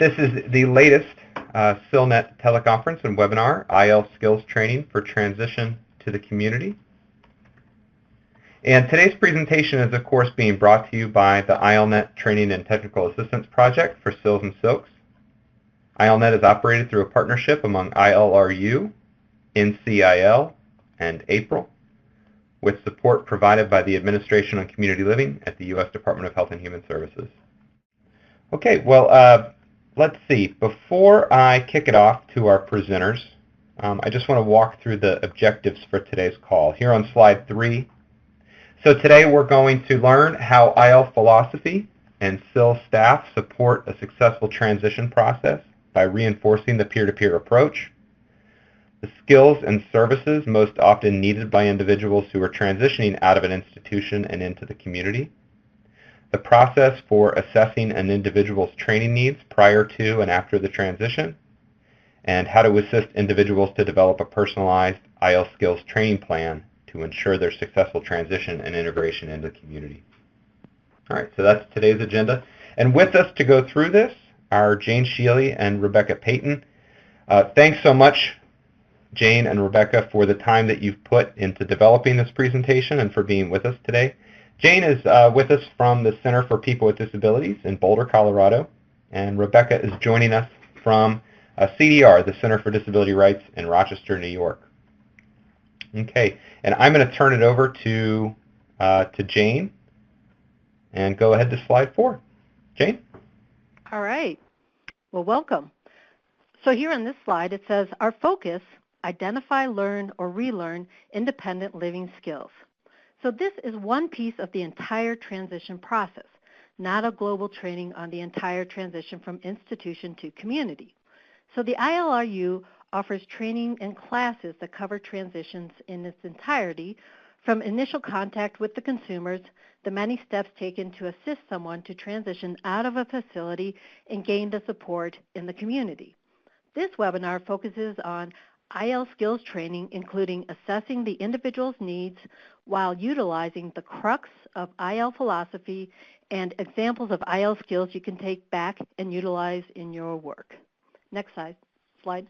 This is the latest SILNet teleconference and webinar, IL Skills Training for Transition to the Community. And today's presentation is, of course, being brought to you by the ILNet Training and Technical Assistance Project for SILS and SILCs. ILNet is operated through a partnership among ILRU, NCIL, and April, with support provided by the Administration on Community Living at the U.S. Department of Health and Human Services. Okay, well, let's see. Before I kick it off to our presenters, I just want to walk through the objectives for today's call. Here on slide 3. So today we're going to learn how IL philosophy and SIL staff support a successful transition process by reinforcing the peer-to-peer approach, the skills and services most often needed by individuals who are transitioning out of an institution and into the community, the process for assessing an individual's training needs prior to and after the transition, and how to assist individuals to develop a personalized IL skills training plan to ensure their successful transition and integration into the community. All right, so that's today's agenda. And with us to go through this are Jane Sheely and Rebecca Payton. Thanks so much, Jane and Rebecca, for the time that you've put into developing this presentation and for being with us today. Jane is with us from the Center for People with Disabilities in Boulder, Colorado, and Rebecca is joining us from CDR, the Center for Disability Rights in Rochester, New York. Okay, and I'm going to turn it over to Jane, and go ahead to slide 4. Jane? All right. Well, welcome. So here on this slide, it says, our focus, identify, learn, or relearn independent living skills. So this is one piece of the entire transition process, not a global training on the entire transition from institution to community. So the ILRU offers training and classes that cover transitions in its entirety, from initial contact with the consumers, the many steps taken to assist someone to transition out of a facility and gain the support in the community. This webinar focuses on IL skills training, including assessing the individual's needs while utilizing the crux of IL philosophy and examples of IL skills you can take back and utilize in your work. Next slide.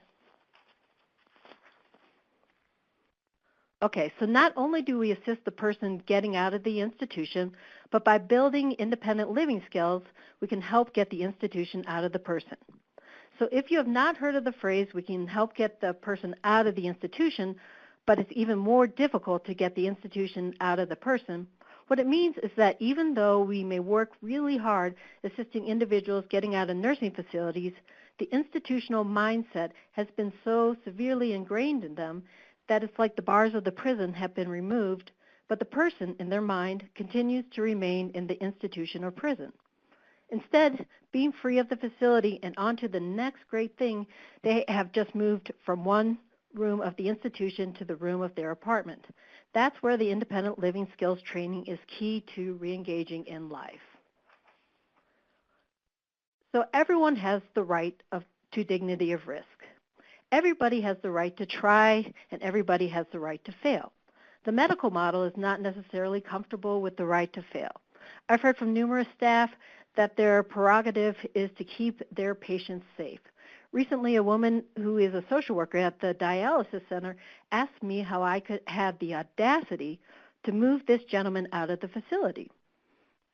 Okay, so not only do we assist the person getting out of the institution, but by building independent living skills, we can help get the institution out of the person. So if you have not heard of the phrase, we can help get the person out of the institution, but it's even more difficult to get the institution out of the person, what it means is that even though we may work really hard assisting individuals getting out of nursing facilities, the institutional mindset has been so severely ingrained in them that it's like the bars of the prison have been removed, but the person in their mind continues to remain in the institution or prison. Instead, being free of the facility and on to the next great thing, they have just moved from one room of the institution to the room of their apartment. That's where the independent living skills training is key to reengaging in life. So everyone has the right to dignity of risk. Everybody has the right to try, and everybody has the right to fail. The medical model is not necessarily comfortable with the right to fail. I've heard from numerous staff that their prerogative is to keep their patients safe. Recently, a woman who is a social worker at the dialysis center asked me how I could have the audacity to move this gentleman out of the facility.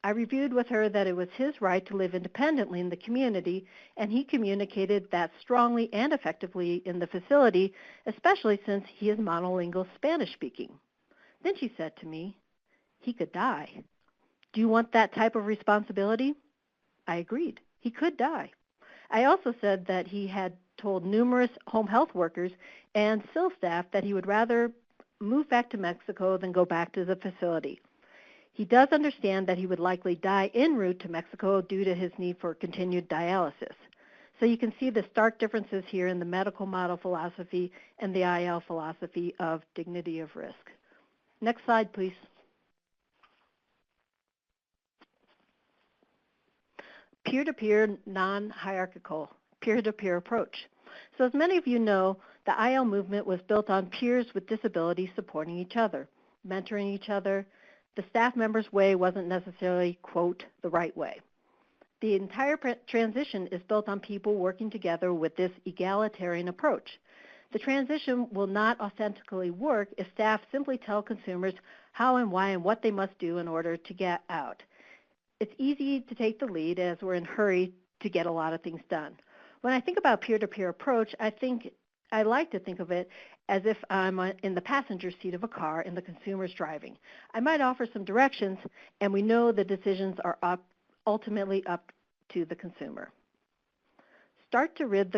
I reviewed with her that it was his right to live independently in the community, and he communicated that strongly and effectively in the facility, especially since he is monolingual Spanish speaking. Then she said to me, he could die. Do you want that type of responsibility? I agreed. He could die. I also said that he had told numerous home health workers and SIL staff that he would rather move back to Mexico than go back to the facility. He does understand that he would likely die en route to Mexico due to his need for continued dialysis. So you can see the stark differences here in the medical model philosophy and the IL philosophy of dignity of risk. Next slide, please. Peer-to-peer, non-hierarchical, peer-to-peer approach. So as many of you know, the IL movement was built on peers with disabilities supporting each other, mentoring each other. The staff member's way wasn't necessarily, quote, the right way. The entire transition is built on people working together with this egalitarian approach. The transition will not authentically work if staff simply tell consumers how and why and what they must do in order to get out. It's easy to take the lead as we're in a hurry to get a lot of things done. When I think about peer-to-peer approach, I like to think of it as if I'm in the passenger seat of a car and the consumer's driving. I might offer some directions, and we know the decisions are ultimately up to the consumer. Start to rid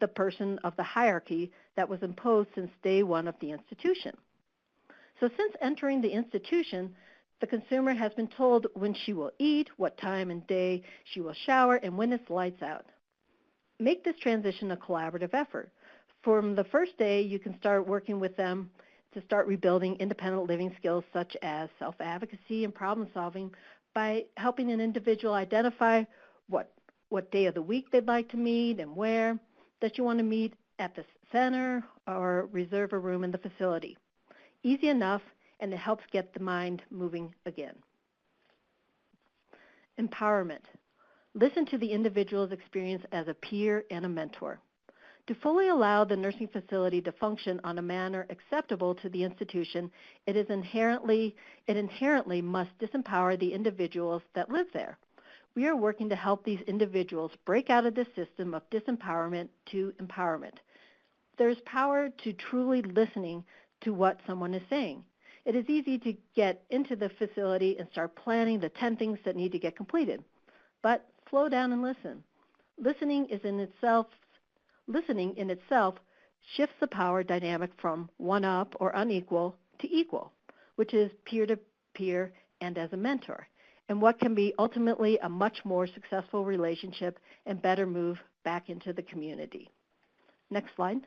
the person of the hierarchy that was imposed since day one of the institution. So since entering the institution, the consumer has been told when she will eat, what time and day she will shower, and when it's lights out. Make this transition a collaborative effort. From the first day, you can start working with them to start rebuilding independent living skills such as self-advocacy and problem solving by helping an individual identify what day of the week they'd like to meet and where, that you want to meet at the center or reserve a room in the facility. Easy enough, and it helps get the mind moving again. Empowerment. Listen to the individual's experience as a peer and a mentor. To fully allow the nursing facility to function on a manner acceptable to the institution, it inherently must disempower the individuals that live there. We are working to help these individuals break out of this system of disempowerment to empowerment. There is power to truly listening to what someone is saying. It is easy to get into the facility and start planning the 10 things that need to get completed. But slow down and listen. Listening in itself shifts the power dynamic from one up or unequal to equal, which is peer-to-peer and as a mentor, and what can be ultimately a much more successful relationship and better move back into the community. Next slide.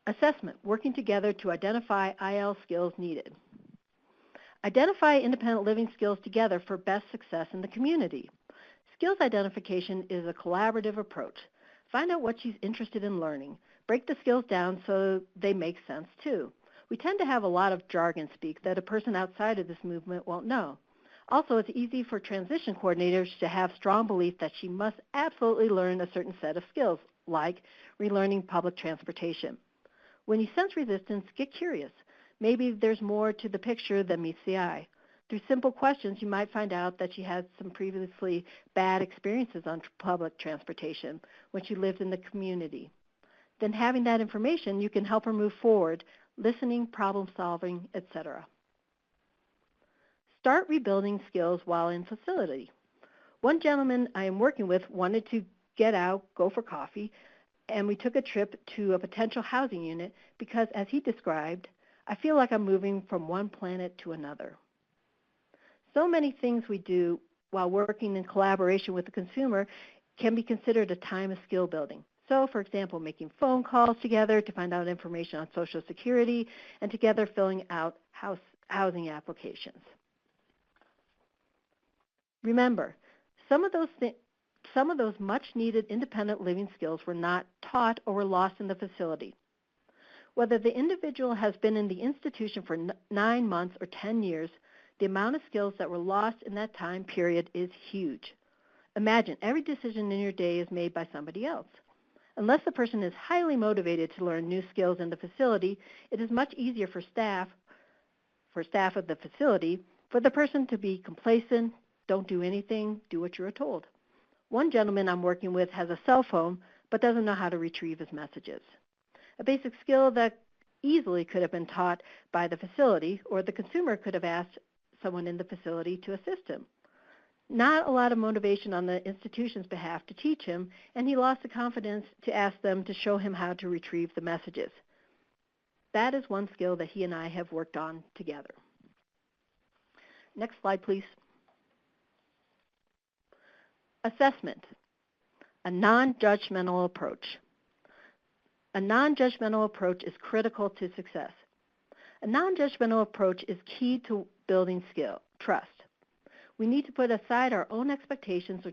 Assessment, working together to identify IL skills needed. Identify independent living skills together for best success in the community. Skills identification is a collaborative approach. Find out what she's interested in learning. Break the skills down so they make sense too. We tend to have a lot of jargon speak that a person outside of this movement won't know. Also, it's easy for transition coordinators to have strong belief that she must absolutely learn a certain set of skills, like relearning public transportation. When you sense resistance, get curious. Maybe there's more to the picture than meets the eye. Through simple questions, you might find out that she had some previously bad experiences on public transportation when she lived in the community. Then having that information, you can help her move forward, listening, problem solving, etc. Start rebuilding skills while in facility. One gentleman I am working with wanted to get out, go for coffee, and we took a trip to a potential housing unit because, as he described, I feel like I'm moving from one planet to another. So many things we do while working in collaboration with the consumer can be considered a time of skill building. So, for example, making phone calls together to find out information on Social Security and together filling out housing applications. Remember, some of those much-needed independent living skills were not taught or were lost in the facility. Whether the individual has been in the institution for 9 months or 10 years, the amount of skills that were lost in that time period is huge. Imagine every decision in your day is made by somebody else. Unless the person is highly motivated to learn new skills in the facility, it is much easier for staff of the facility, for the person to be complacent, don't do anything, do what you are told. One gentleman I'm working with has a cell phone but doesn't know how to retrieve his messages. A basic skill that easily could have been taught by the facility, or the consumer could have asked someone in the facility to assist him. Not a lot of motivation on the institution's behalf to teach him, and he lost the confidence to ask them to show him how to retrieve the messages. That is one skill that he and I have worked on together. Next slide, please. Assessment, a non-judgmental approach. A non-judgmental approach is critical to success. A non-judgmental approach is key to building trust. We need to put aside our own expectations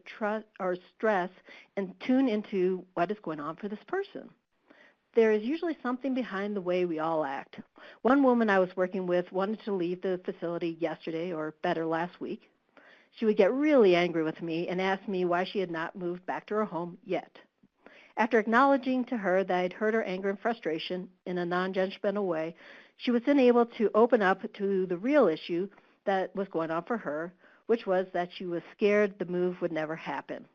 or stress and tune into what is going on for this person. there is usually something behind the way we all act. One woman I was working with wanted to leave the facility yesterday, or better, last week. She would get really angry with me and ask me why she had not moved back to her home yet. After acknowledging to her that I'd heard her anger and frustration in a non-judgmental way, she was then able to open up to the real issue that was going on for her, which was that she was scared the move would never happen.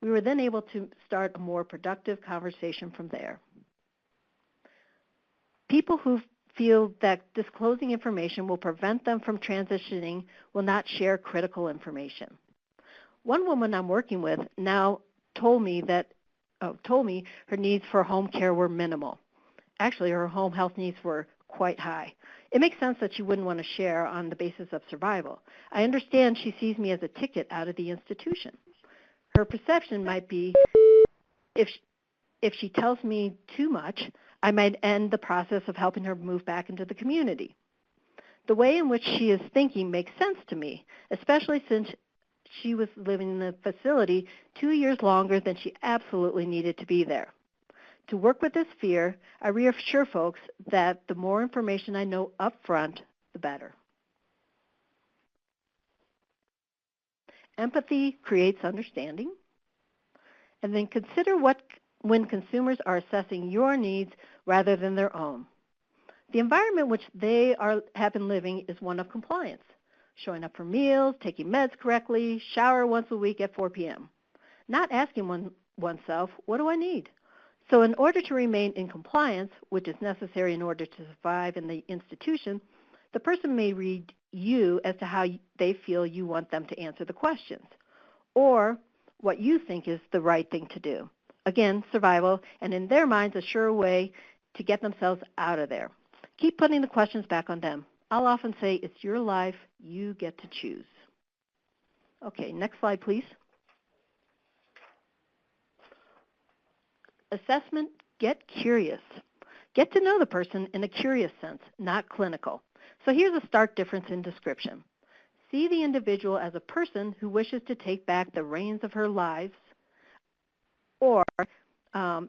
We were then able to start a more productive conversation from there. People who feel that disclosing information will prevent them from transitioning will not share critical information. One woman I'm working with now told me her needs for home care were minimal. Actually, her home health needs were quite high. It makes sense that she wouldn't want to share on the basis of survival. I understand she sees me as a ticket out of the institution. Her perception might be if she tells me too much, I might end the process of helping her move back into the community. The way in which she is thinking makes sense to me, especially since she was living in the facility 2 years longer than she absolutely needed to be there. To work with this fear, I reassure folks that the more information I know up front, the better. Empathy creates understanding. And then consider when consumers are assessing your needs rather than their own. The environment which they have been living is one of compliance. Showing up for meals, taking meds correctly, shower once a week at 4 p.m. Not asking oneself, what do I need? So in order to remain in compliance, which is necessary in order to survive in the institution, the person may read you as to how they feel you want them to answer the questions, or what you think is the right thing to do. Again, survival, and in their minds, a sure way to get themselves out of there. Keep putting the questions back on them. I'll often say, it's your life, you get to choose. Okay, next slide, please. Assessment, get curious. Get to know the person in a curious sense, not clinical. So here's a stark difference in description. See the individual as a person who wishes to take back the reins of her lives, or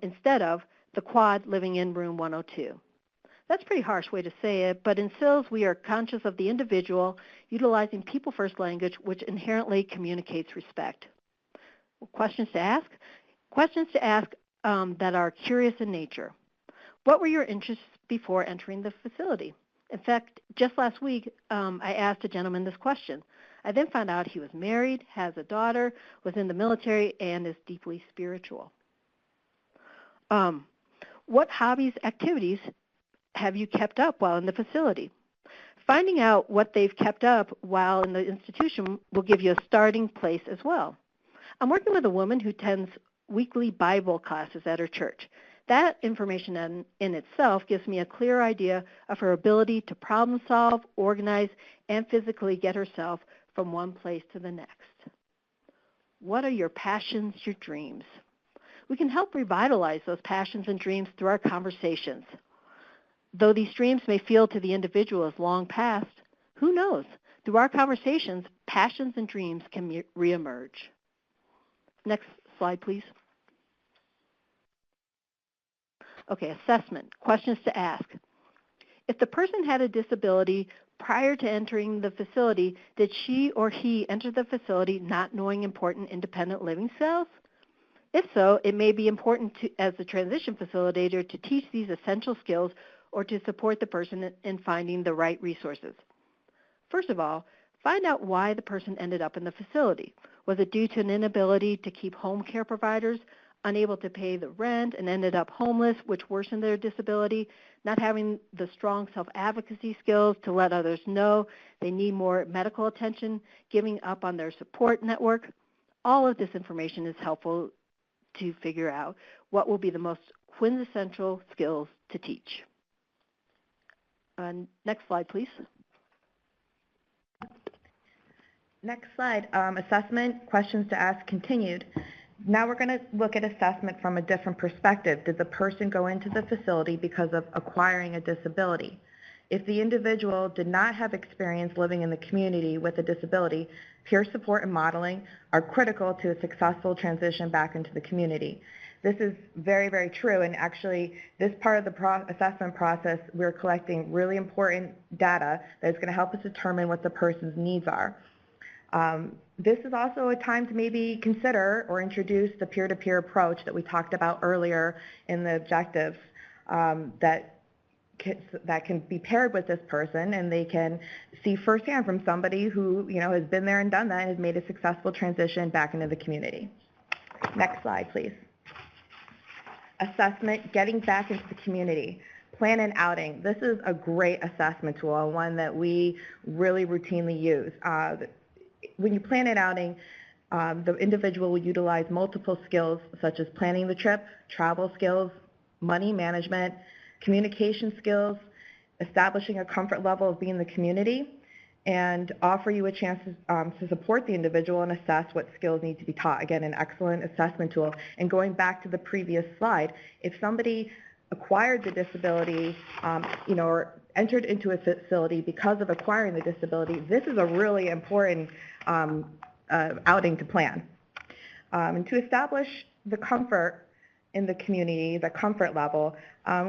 instead of the quad living in room 102. That's a pretty harsh way to say it, but in SILS we are conscious of the individual utilizing people-first language, which inherently communicates respect. Questions to ask? Questions to ask that are curious in nature. What were your interests before entering the facility? In fact, just last week, I asked a gentleman this question. I then found out he was married, has a daughter, was in the military, and is deeply spiritual. What hobbies, activities have you kept up while in the facility? Finding out what they've kept up while in the institution will give you a starting place as well. I'm working with a woman who attends weekly Bible classes at her church. That information in itself gives me a clear idea of her ability to problem solve, organize, and physically get herself from one place to the next. What are your passions, your dreams? We can help revitalize those passions and dreams through our conversations. Though these dreams may feel to the individual as long past, who knows? Through our conversations, passions and dreams can reemerge. Next slide, please. Okay, assessment, questions to ask. If the person had a disability prior to entering the facility, did she or he enter the facility not knowing important independent living skills? If so, it may be important as a transition facilitator to teach these essential skills or to support the person in finding the right resources. First of all, find out why the person ended up in the facility. Was it due to an inability to keep home care providers, unable to pay the rent, and ended up homeless, which worsened their disability, not having the strong self-advocacy skills to let others know they need more medical attention, giving up on their support network? All of this information is helpful to figure out what will be the most quintessential skills to teach. Next slide, please. Next slide, assessment, questions to ask continued. Now we're going to look at assessment from a different perspective. Did the person go into the facility because of acquiring a disability? If the individual did not have experience living in the community with a disability, peer support and modeling are critical to a successful transition back into the community. This is very, very true, and actually this part of the assessment process, we're collecting really important data that is going to help us determine what the person's needs are. This is also a time to maybe consider or introduce the peer-to-peer approach that we talked about earlier in the objectives, that can be paired with this person, and they can see firsthand from somebody who has been there and done that and has made a successful transition back into the community. Next slide, please. Assessment, getting back into the community. Plan and outing. This is a great assessment tool, and one that we really routinely use. When you plan an outing, the individual will utilize multiple skills such as planning the trip, travel skills, money management, communication skills, establishing a comfort level of being in the community, and offer you a chance to support the individual and assess what skills need to be taught. Again, an excellent assessment tool. And going back to the previous slide, if somebody acquired the disability, or entered into a facility because of acquiring the disability, this is a really important outing to plan. And to establish the comfort in the community, the comfort level,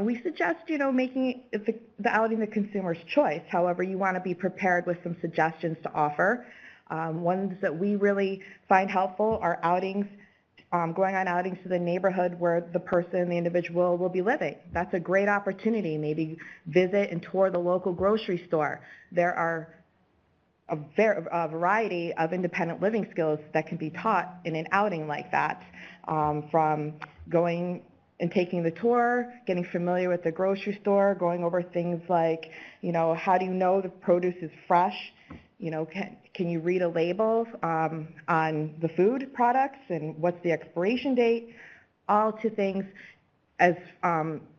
we suggest, making the outing the consumer's choice. However, you want to be prepared with some suggestions to offer. Ones that we really find helpful are outings, going on outings to the neighborhood where the individual will be living. That's a great opportunity. Maybe visit and tour the local grocery store. There are a variety of independent living skills that can be taught in an outing like that, from going and taking the tour, getting familiar with the grocery store, going over things like, how do you know the produce is fresh? Can you read a label on the food products, and what's the expiration date? All to things as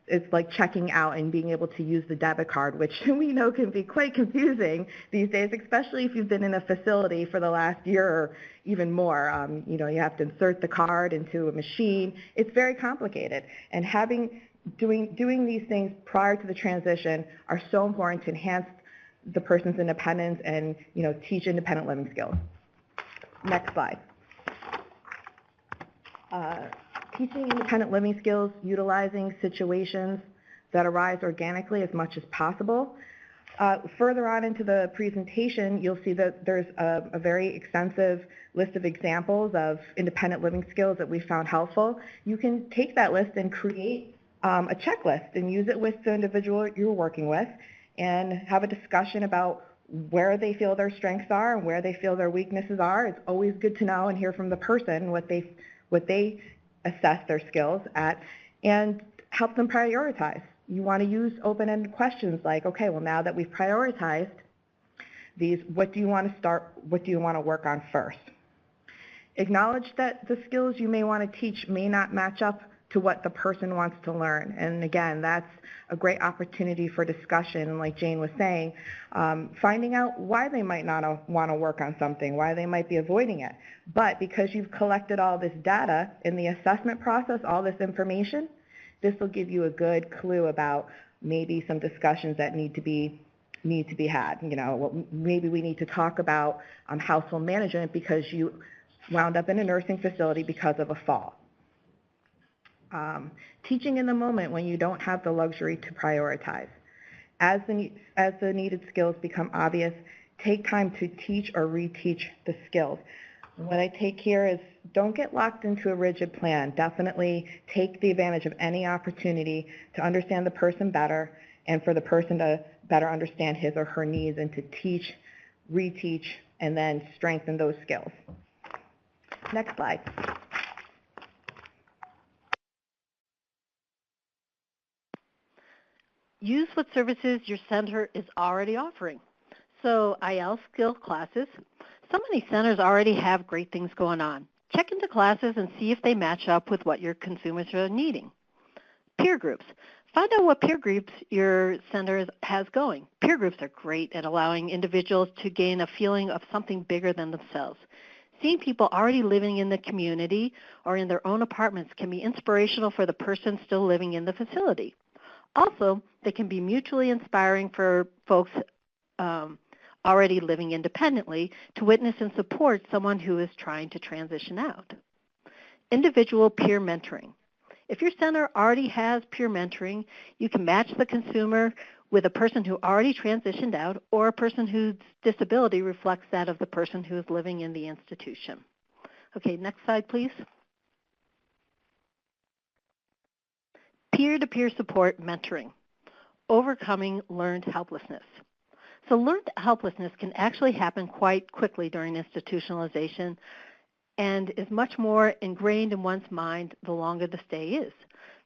it's like checking out and being able to use the debit card, which we know can be quite confusing these days, especially if you've been in a facility for the last year or even more. You have to insert the card into a machine. It's very complicated, and doing these things prior to the transition are so important to enhance the person's independence and teach independent living skills. Next slide. Teaching independent living skills, utilizing situations that arise organically as much as possible. Further on into the presentation, you'll see that there's a very extensive list of examples of independent living skills that we found helpful. You can take that list and create a checklist and use it with the individual you're working with, and have a discussion about where they feel their strengths are and where they feel their weaknesses are. It's always good to know and hear from the person what they assess their skills at, and help them prioritize. You want to use open-ended questions like, okay, well, now that we've prioritized these, what do you want to start, what do you want to work on first? Acknowledge that the skills you may want to teach may not match up to what the person wants to learn. And again, that's a great opportunity for discussion, like Jane was saying, finding out why they might not want to work on something, why they might be avoiding it. But because you've collected all this data in the assessment process, all this information, this will give you a good clue about maybe some discussions that need to be had. Maybe we need to talk about household management because you wound up in a nursing facility because of a fall. Teaching in the moment when you don't have the luxury to prioritize. As the needed skills become obvious, take time to teach or reteach the skills. What I take here is don't get locked into a rigid plan. Definitely take the advantage of any opportunity to understand the person better and for the person to better understand his or her needs, and to teach, reteach, and then strengthen those skills. Next slide. Use what services your center is already offering. So IL skill classes. So many centers already have great things going on. Check into classes and see if they match up with what your consumers are needing. Peer groups. Find out what peer groups your center has going. Peer groups are great at allowing individuals to gain a feeling of something bigger than themselves. Seeing people already living in the community or in their own apartments can be inspirational for the person still living in the facility. Also, they can be mutually inspiring for folks already living independently to witness and support someone who is trying to transition out. Individual peer mentoring. If your center already has peer mentoring, you can match the consumer with a person who already transitioned out or a person whose disability reflects that of the person who is living in the institution. Okay, next slide, please. Peer-to-peer support mentoring, overcoming learned helplessness. So learned helplessness can actually happen quite quickly during institutionalization and is much more ingrained in one's mind the longer the stay is.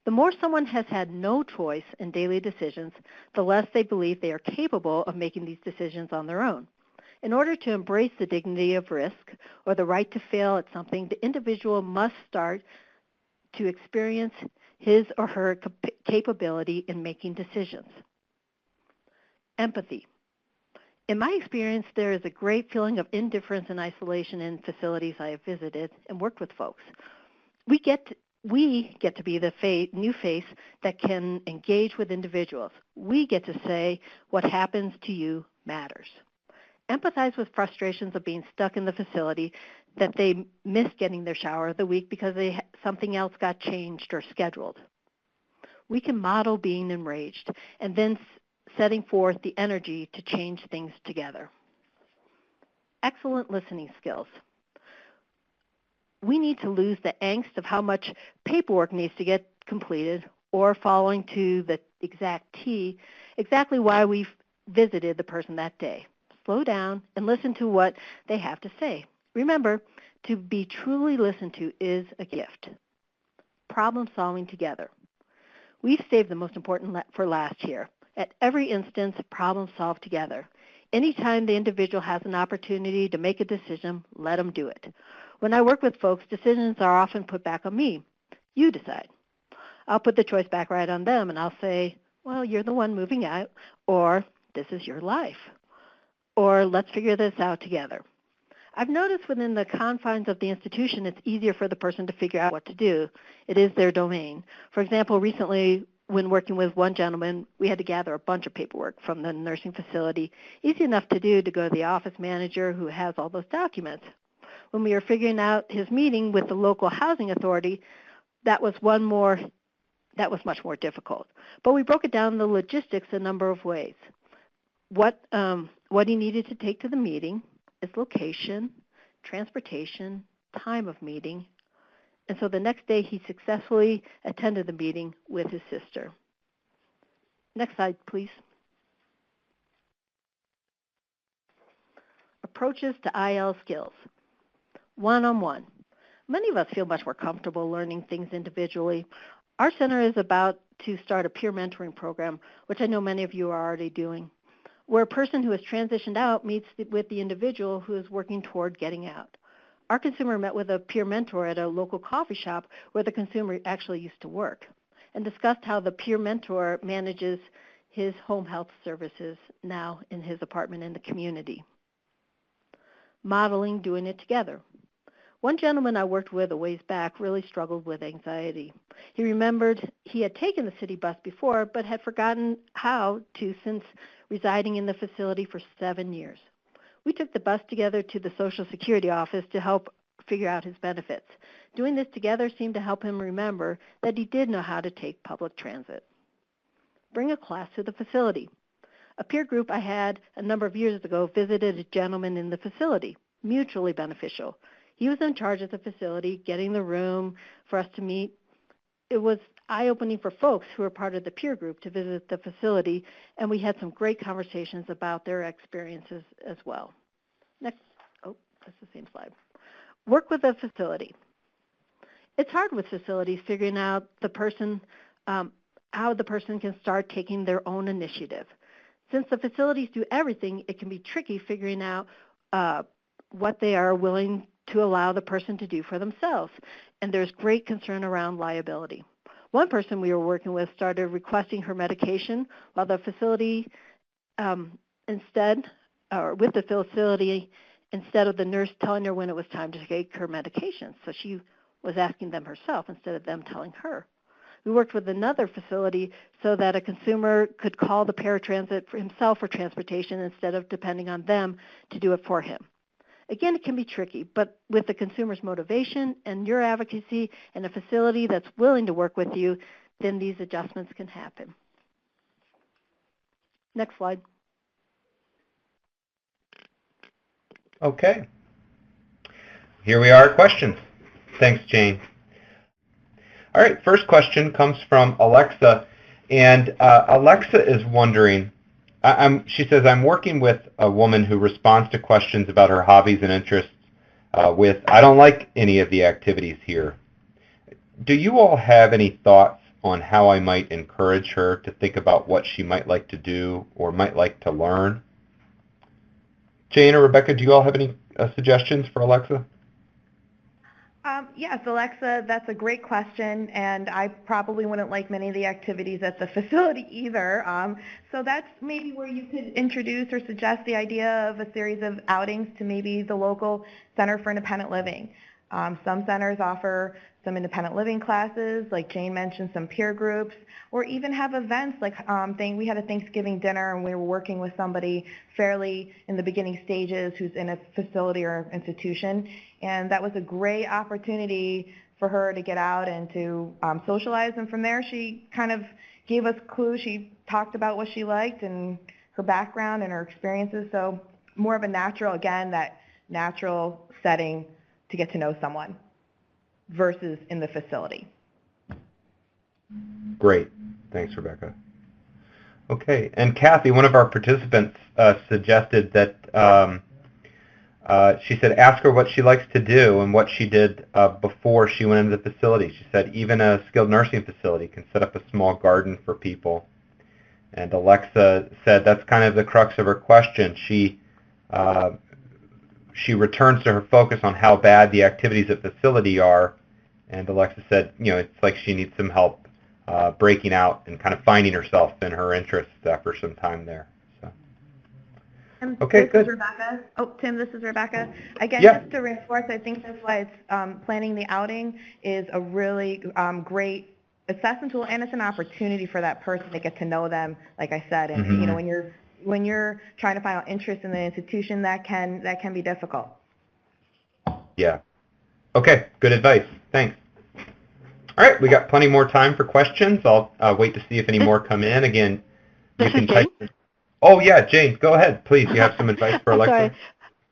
The more someone has had no choice in daily decisions, the less they believe they are capable of making these decisions on their own. In order to embrace the dignity of risk or the right to fail at something, the individual must start to experience his or her capability in making decisions. Empathy. In my experience, there is a great feeling of indifference and isolation in facilities I have visited and worked with folks. We get to be the new face that can engage with individuals. We get to say what happens to you matters. Empathize with frustrations of being stuck in the facility, that they missed getting their shower of the week because something else got changed or scheduled. We can model being enraged and then setting forth the energy to change things together. Excellent listening skills. We need to lose the angst of how much paperwork needs to get completed or following to the exact T exactly why we visited the person that day. Slow down and listen to what they have to say. Remember, to be truly listened to is a gift. Problem solving together. We've saved the most important for last here. At every instance, problem solved together. Anytime the individual has an opportunity to make a decision, let them do it. When I work with folks, decisions are often put back on me. You decide. I'll put the choice back right on them, and I'll say, well, you're the one moving out, or this is your life, or let's figure this out together. I've noticed within the confines of the institution, it's easier for the person to figure out what to do. It is their domain. For example, recently, when working with one gentleman, we had to gather a bunch of paperwork from the nursing facility. Easy enough to do to go to the office manager who has all those documents. When we were figuring out his meeting with the local housing authority, that was much more difficult. But we broke it down the logistics a number of ways. What he needed to take to the meeting, its location, transportation, time of meeting. And so the next day he successfully attended the meeting with his sister. Next slide, please. Approaches to IL skills. One-on-one. Many of us feel much more comfortable learning things individually. Our center is about to start a peer mentoring program, which I know many of you are already doing, where a person who has transitioned out meets with the individual who is working toward getting out. Our consumer met with a peer mentor at a local coffee shop where the consumer actually used to work and discussed how the peer mentor manages his home health services now in his apartment in the community. Modeling doing it together. One gentleman I worked with a ways back really struggled with anxiety. He remembered he had taken the city bus before but had forgotten how to since residing in the facility for 7 years. We took the bus together to the Social Security office to help figure out his benefits. Doing this together seemed to help him remember that he did know how to take public transit. Bring a class to the facility. A peer group I had a number of years ago visited a gentleman in the facility, mutually beneficial. He was in charge of the facility, getting the room for us to meet. It was eye-opening for folks who were part of the peer group to visit the facility, and we had some great conversations about their experiences as well. Next, that's the same slide. Work with the facility. It's hard with facilities figuring out how the person can start taking their own initiative. Since the facilities do everything, it can be tricky figuring out what they are willing to allow the person to do for themselves, and there's great concern around liability. One person we were working with started requesting her medication while the facility instead of the nurse telling her when it was time to take her medication. So she was asking them herself instead of them telling her. We worked with another facility so that a consumer could call the paratransit for himself for transportation instead of depending on them to do it for him. Again, it can be tricky, but with the consumer's motivation and your advocacy and a facility that's willing to work with you, then these adjustments can happen. Next slide. Okay. Here we are, questions. Thanks, Jane. All right, first question comes from Alexa, and Alexa is wondering, she says, I'm working with a woman who responds to questions about her hobbies and interests with, I don't like any of the activities here. Do you all have any thoughts on how I might encourage her to think about what she might like to do or might like to learn? Jane or Rebecca, do you all have any suggestions for Alexa? Yes, Alexa, that's a great question, and I probably wouldn't like many of the activities at the facility either. So that's maybe where you could introduce or suggest the idea of a series of outings to maybe the local Center for Independent Living. Some centers offer some independent living classes, like Jane mentioned, some peer groups, or even have events like we had a Thanksgiving dinner and we were working with somebody fairly in the beginning stages who's in a facility or institution, and that was a great opportunity for her to get out and to socialize, and from there she kind of gave us clues. She talked about what she liked and her background and her experiences, so more of a natural, again, that natural setting to get to know someone versus in the facility. Great. Thanks, Rebecca. Okay, and Kathy, one of our participants, suggested that she said ask her what she likes to do and what she did before she went into the facility. She said even a skilled nursing facility can set up a small garden for people. And Alexa said that's kind of the crux of her question. She returns to her focus on how bad the activities at the facility are, and Alexa said, it's like she needs some help breaking out and kind of finding herself in her interests after some time there. So. Okay, good. This is Rebecca. Oh, Tim, this is Rebecca. Again, Yeah. Just to reinforce, I think that's why it's planning the outing is a really great assessment tool, and it's an opportunity for that person to get to know them, like I said. And when you're trying to find out interest in the institution, that can be difficult. Yeah. Okay, good advice. Thanks. All right, we got plenty more time for questions. I'll wait to see if any more come in. Again, you can type. Oh yeah, Jane, go ahead, please. You have some advice for Alexa?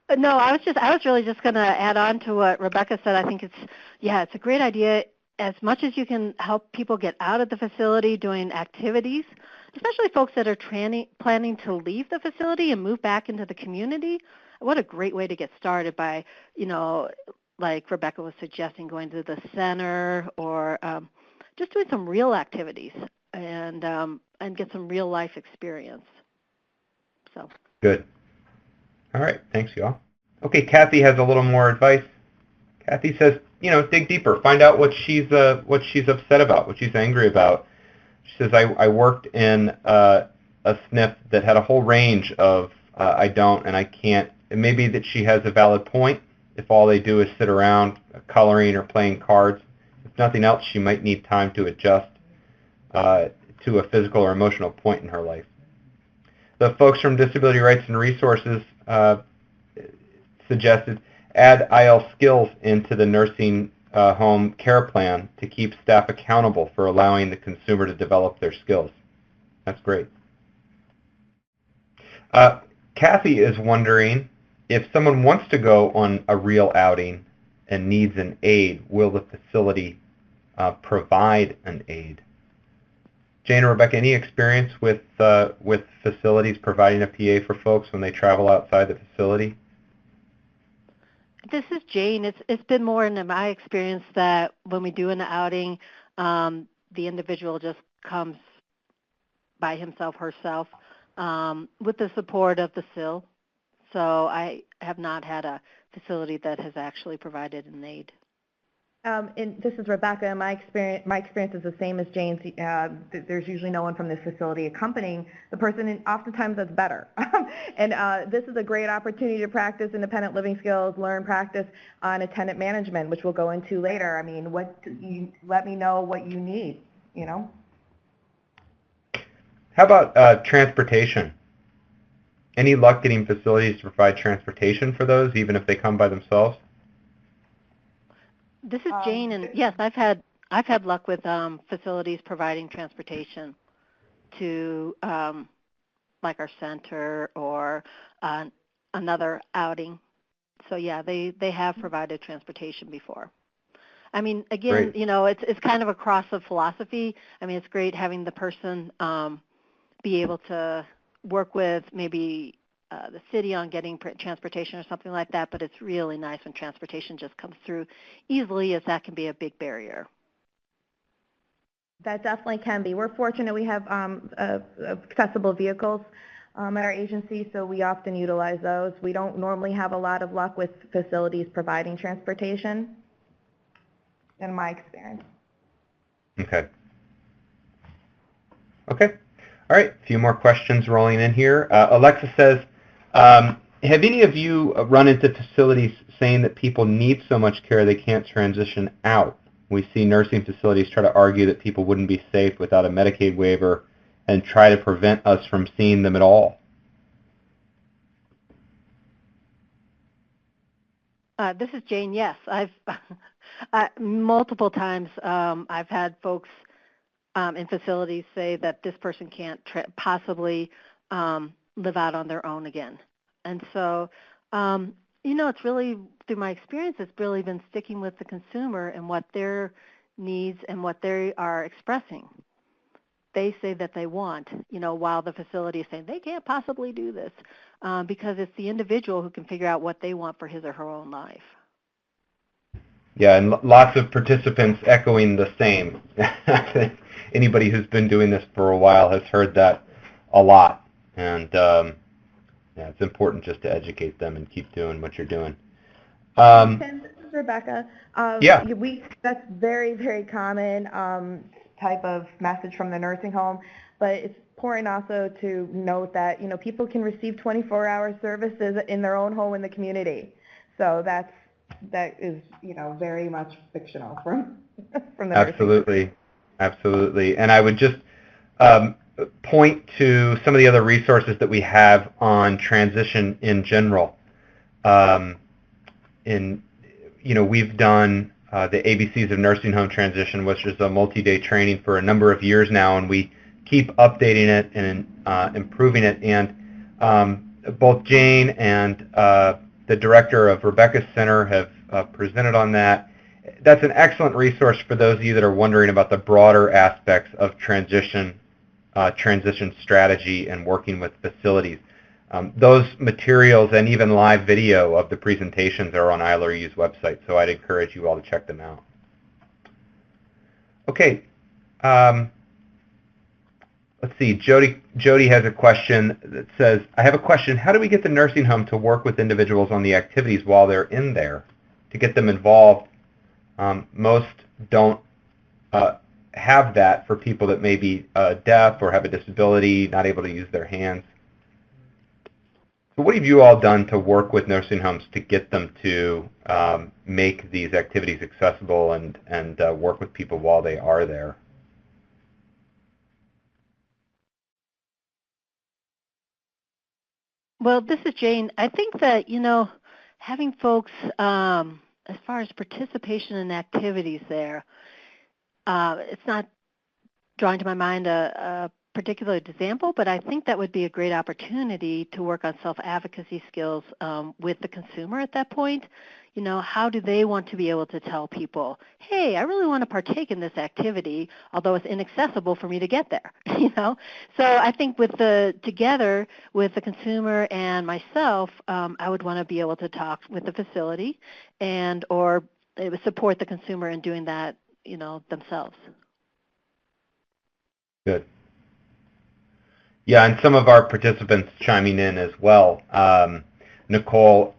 Sorry. No, I was really just going to add on to what Rebecca said. I think it's a great idea. As much as you can help people get out of the facility doing activities, especially folks that are planning to leave the facility and move back into the community. What a great way to get started by, like Rebecca was suggesting, going to the center or just doing some real activities and get some real life experience. So good. All right, thanks, y'all. Okay, Kathy has a little more advice. Kathy says, dig deeper, find out what she's upset about, what she's angry about. She says, I worked in a SNF that had a whole range of I don't and I can't. It may be that she has a valid point if all they do is sit around coloring or playing cards. If nothing else, she might need time to adjust to a physical or emotional point in her life. The folks from Disability Rights and Resources suggested add IL skills into the nursing home care plan to keep staff accountable for allowing the consumer to develop their skills. That's great. Kathy is wondering if someone wants to go on a real outing and needs an aid, will the facility provide an aid? Jane or Rebecca, any experience with facilities providing a PA for folks when they travel outside the facility? This is Jane. It's been more in my experience that when we do an outing, the individual just comes by himself, herself, with the support of the SIL. So I have not had a facility that has actually provided an aid. And this is Rebecca, and my experience is the same as Jane's. There's usually no one from this facility accompanying the person, and oftentimes that's better. And this is a great opportunity to practice independent living skills, learn practice on attendant management, which we'll go into later. I mean, let me know what you need, How about transportation? any luck getting facilities to provide transportation for those, even if they come by themselves? This is Jane, and yes, I've had luck with facilities providing transportation to like our center or another outing. So yeah, they have provided transportation before. I mean, again, Great. you know, it's kind of a cross of philosophy. I mean, it's great having the person be able to work with maybe the city on getting transportation or something like that, but it's really nice when transportation just comes through easily, as that can be a big barrier. That definitely can be. We're fortunate we have accessible vehicles at our agency, so we often utilize those. We don't normally have a lot of luck with facilities providing transportation, in my experience. Okay. Okay. All right. A few more questions rolling in here. Alexa says, have any of you run into facilities saying that people need so much care they can't transition out? We see nursing facilities try to argue that people wouldn't be safe without a Medicaid waiver and try to prevent us from seeing them at all. This is Jane. Yes, I've multiple times I've had folks in facilities say that this person can't possibly live out on their own again. And so, you know, it's really, through my experience, it's really been sticking with the consumer and what their needs and what they are expressing. They say that they want, you know, while the facility is saying they can't possibly do this, because it's the individual who can figure out what they want for his or her own life. Yeah, and lots of participants echoing the same. Anybody who's been doing this for a while has heard that a lot. And yeah, it's important just to educate them and keep doing what you're doing. Tim, this is Rebecca. Yeah. That's very, very common type of message from the nursing home, but it's important also to note that, you know, people can receive 24-hour services in their own home in the community. So that is, you know, very much fictional from the Absolutely. nursing home. Absolutely. And I would just point to some of the other resources that we have on transition in general. You know, we've done the ABCs of Nursing Home Transition, which is a multi-day training for a number of years now, and we keep updating it and improving it. And both Jane and the director of Rebecca's Center have presented on that. That's an excellent resource for those of you that are wondering about the broader aspects of transition strategy and working with facilities. Those materials and even live video of the presentations are on ILRU's website, so I'd encourage you all to check them out. Okay. Let's see. Jody has a question that says, I have a question. How do we get the nursing home to work with individuals on the activities while they're in there to get them involved? Most don't have that for people that may be deaf or have a disability, not able to use their hands. So what have you all done to work with nursing homes to get them to make these activities accessible and work with people while they are there? Well, this is Jane. I think that, you know, having folks, as far as participation in activities there, it's not drawing to my mind a particular example, but I think that would be a great opportunity to work on self-advocacy skills with the consumer at that point. You know, how do they want to be able to tell people, hey, I really want to partake in this activity, although it's inaccessible for me to get there, you know? So I think together with the consumer and myself, I would want to be able to talk with the facility or it would support the consumer in doing that, you know, themselves. Good. Yeah, and some of our participants chiming in as well. Nicole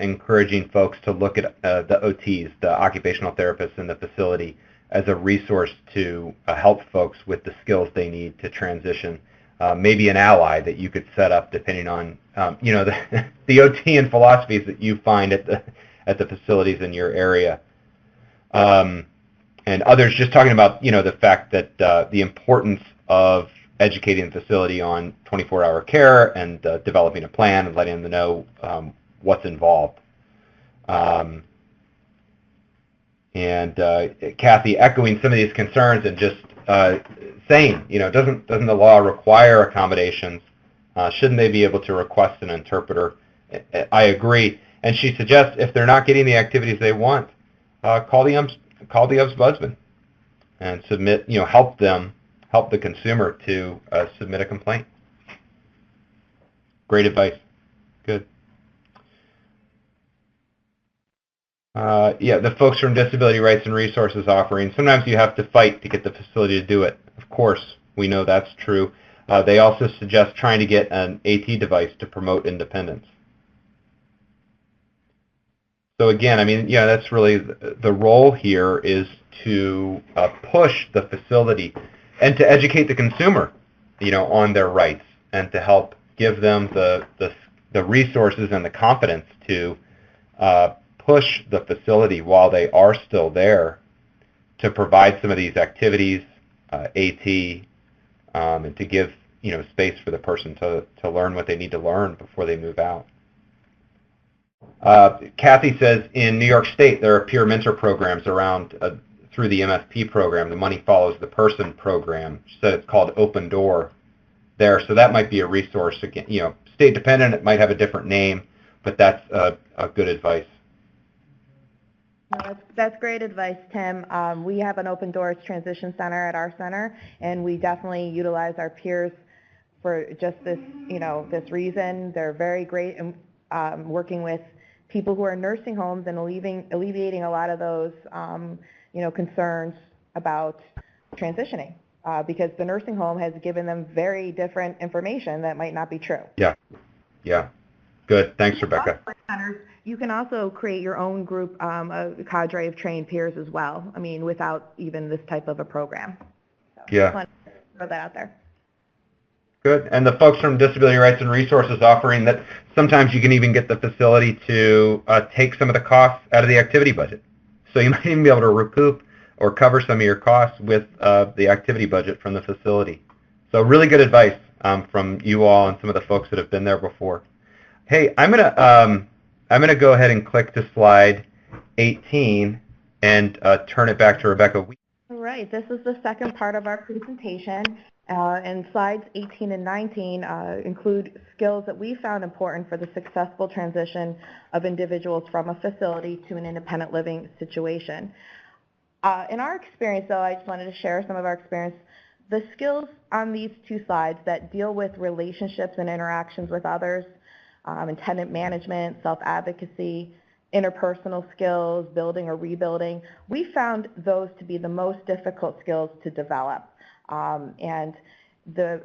encouraging folks to look at the OTs, the occupational therapists in the facility, as a resource to help folks with the skills they need to transition. Maybe an ally that you could set up depending on you know, the OT and philosophies that you find at the facilities in your area. And others just talking about, you know, the fact that the importance of educating the facility on 24-hour care and developing a plan and letting them know what's involved. And Kathy echoing some of these concerns and just saying, doesn't the law require accommodations? Shouldn't they be able to request an interpreter? I agree. And she suggests if they're not getting the activities they want, call the ombudsman and submit, help the consumer to submit a complaint. Great advice. Good. Yeah, the folks from Disability Rights and Resources offering, sometimes you have to fight to get the facility to do it. Of course, we know that's true. They also suggest trying to get an AT device to promote independence. So again, I mean, that's really the role here, is to push the facility and to educate the consumer, on their rights, and to help give them the resources and the confidence to push the facility while they are still there to provide some of these activities, AT, and to give space for the person to learn what they need to learn before they move out. Kathy says in New York State there are peer mentor programs around through the MFP program, the Money Follows the Person program. She said it's called Open Door there, so that might be a resource. Again, state dependent, it might have a different name, but that's a good advice. No, that's great advice, Tim. We have an Open Doors Transition Center at our center, and we definitely utilize our peers for just this, this reason. They're very great in working with people who are in nursing homes and alleviating a lot of those, concerns about transitioning, because the nursing home has given them very different information that might not be true. Yeah. Good. Thanks, Rebecca. You can also create your own group, a cadre of trained peers as well. I mean, without even this type of a program. So, yeah. Just want to throw that out there. Good. And the folks from Disability Rights and Resources offering that sometimes you can even get the facility to take some of the costs out of the activity budget. So you might even be able to recoup or cover some of your costs with the activity budget from the facility. So really good advice from you all and some of the folks that have been there before. Hey, I'm gonna go ahead and click to slide 18 and turn it back to Rebecca. All right, this is the second part of our presentation, and slides 18 and 19 include skills that we found important for the successful transition of individuals from a facility to an independent living situation. In our experience, though, I just wanted to share some of our experience. The skills on these two slides that deal with relationships and interactions with others, tenant management, self-advocacy, interpersonal skills, building or rebuilding, we found those to be the most difficult skills to develop. And the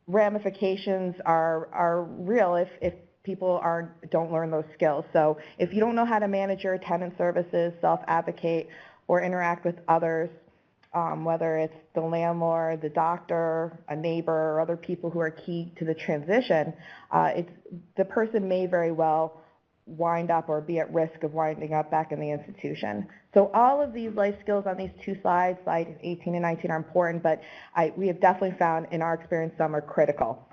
ramifications are real if people don't learn those skills. So if you don't know how to manage your tenant services, self-advocate, or interact with others, whether it's the landlord, the doctor, a neighbor, or other people who are key to the transition, the person may very well wind up or be at risk of winding up back in the institution. So all of these life skills on these two slides, slides 18 and 19, are important, but we have definitely found in our experience some are critical.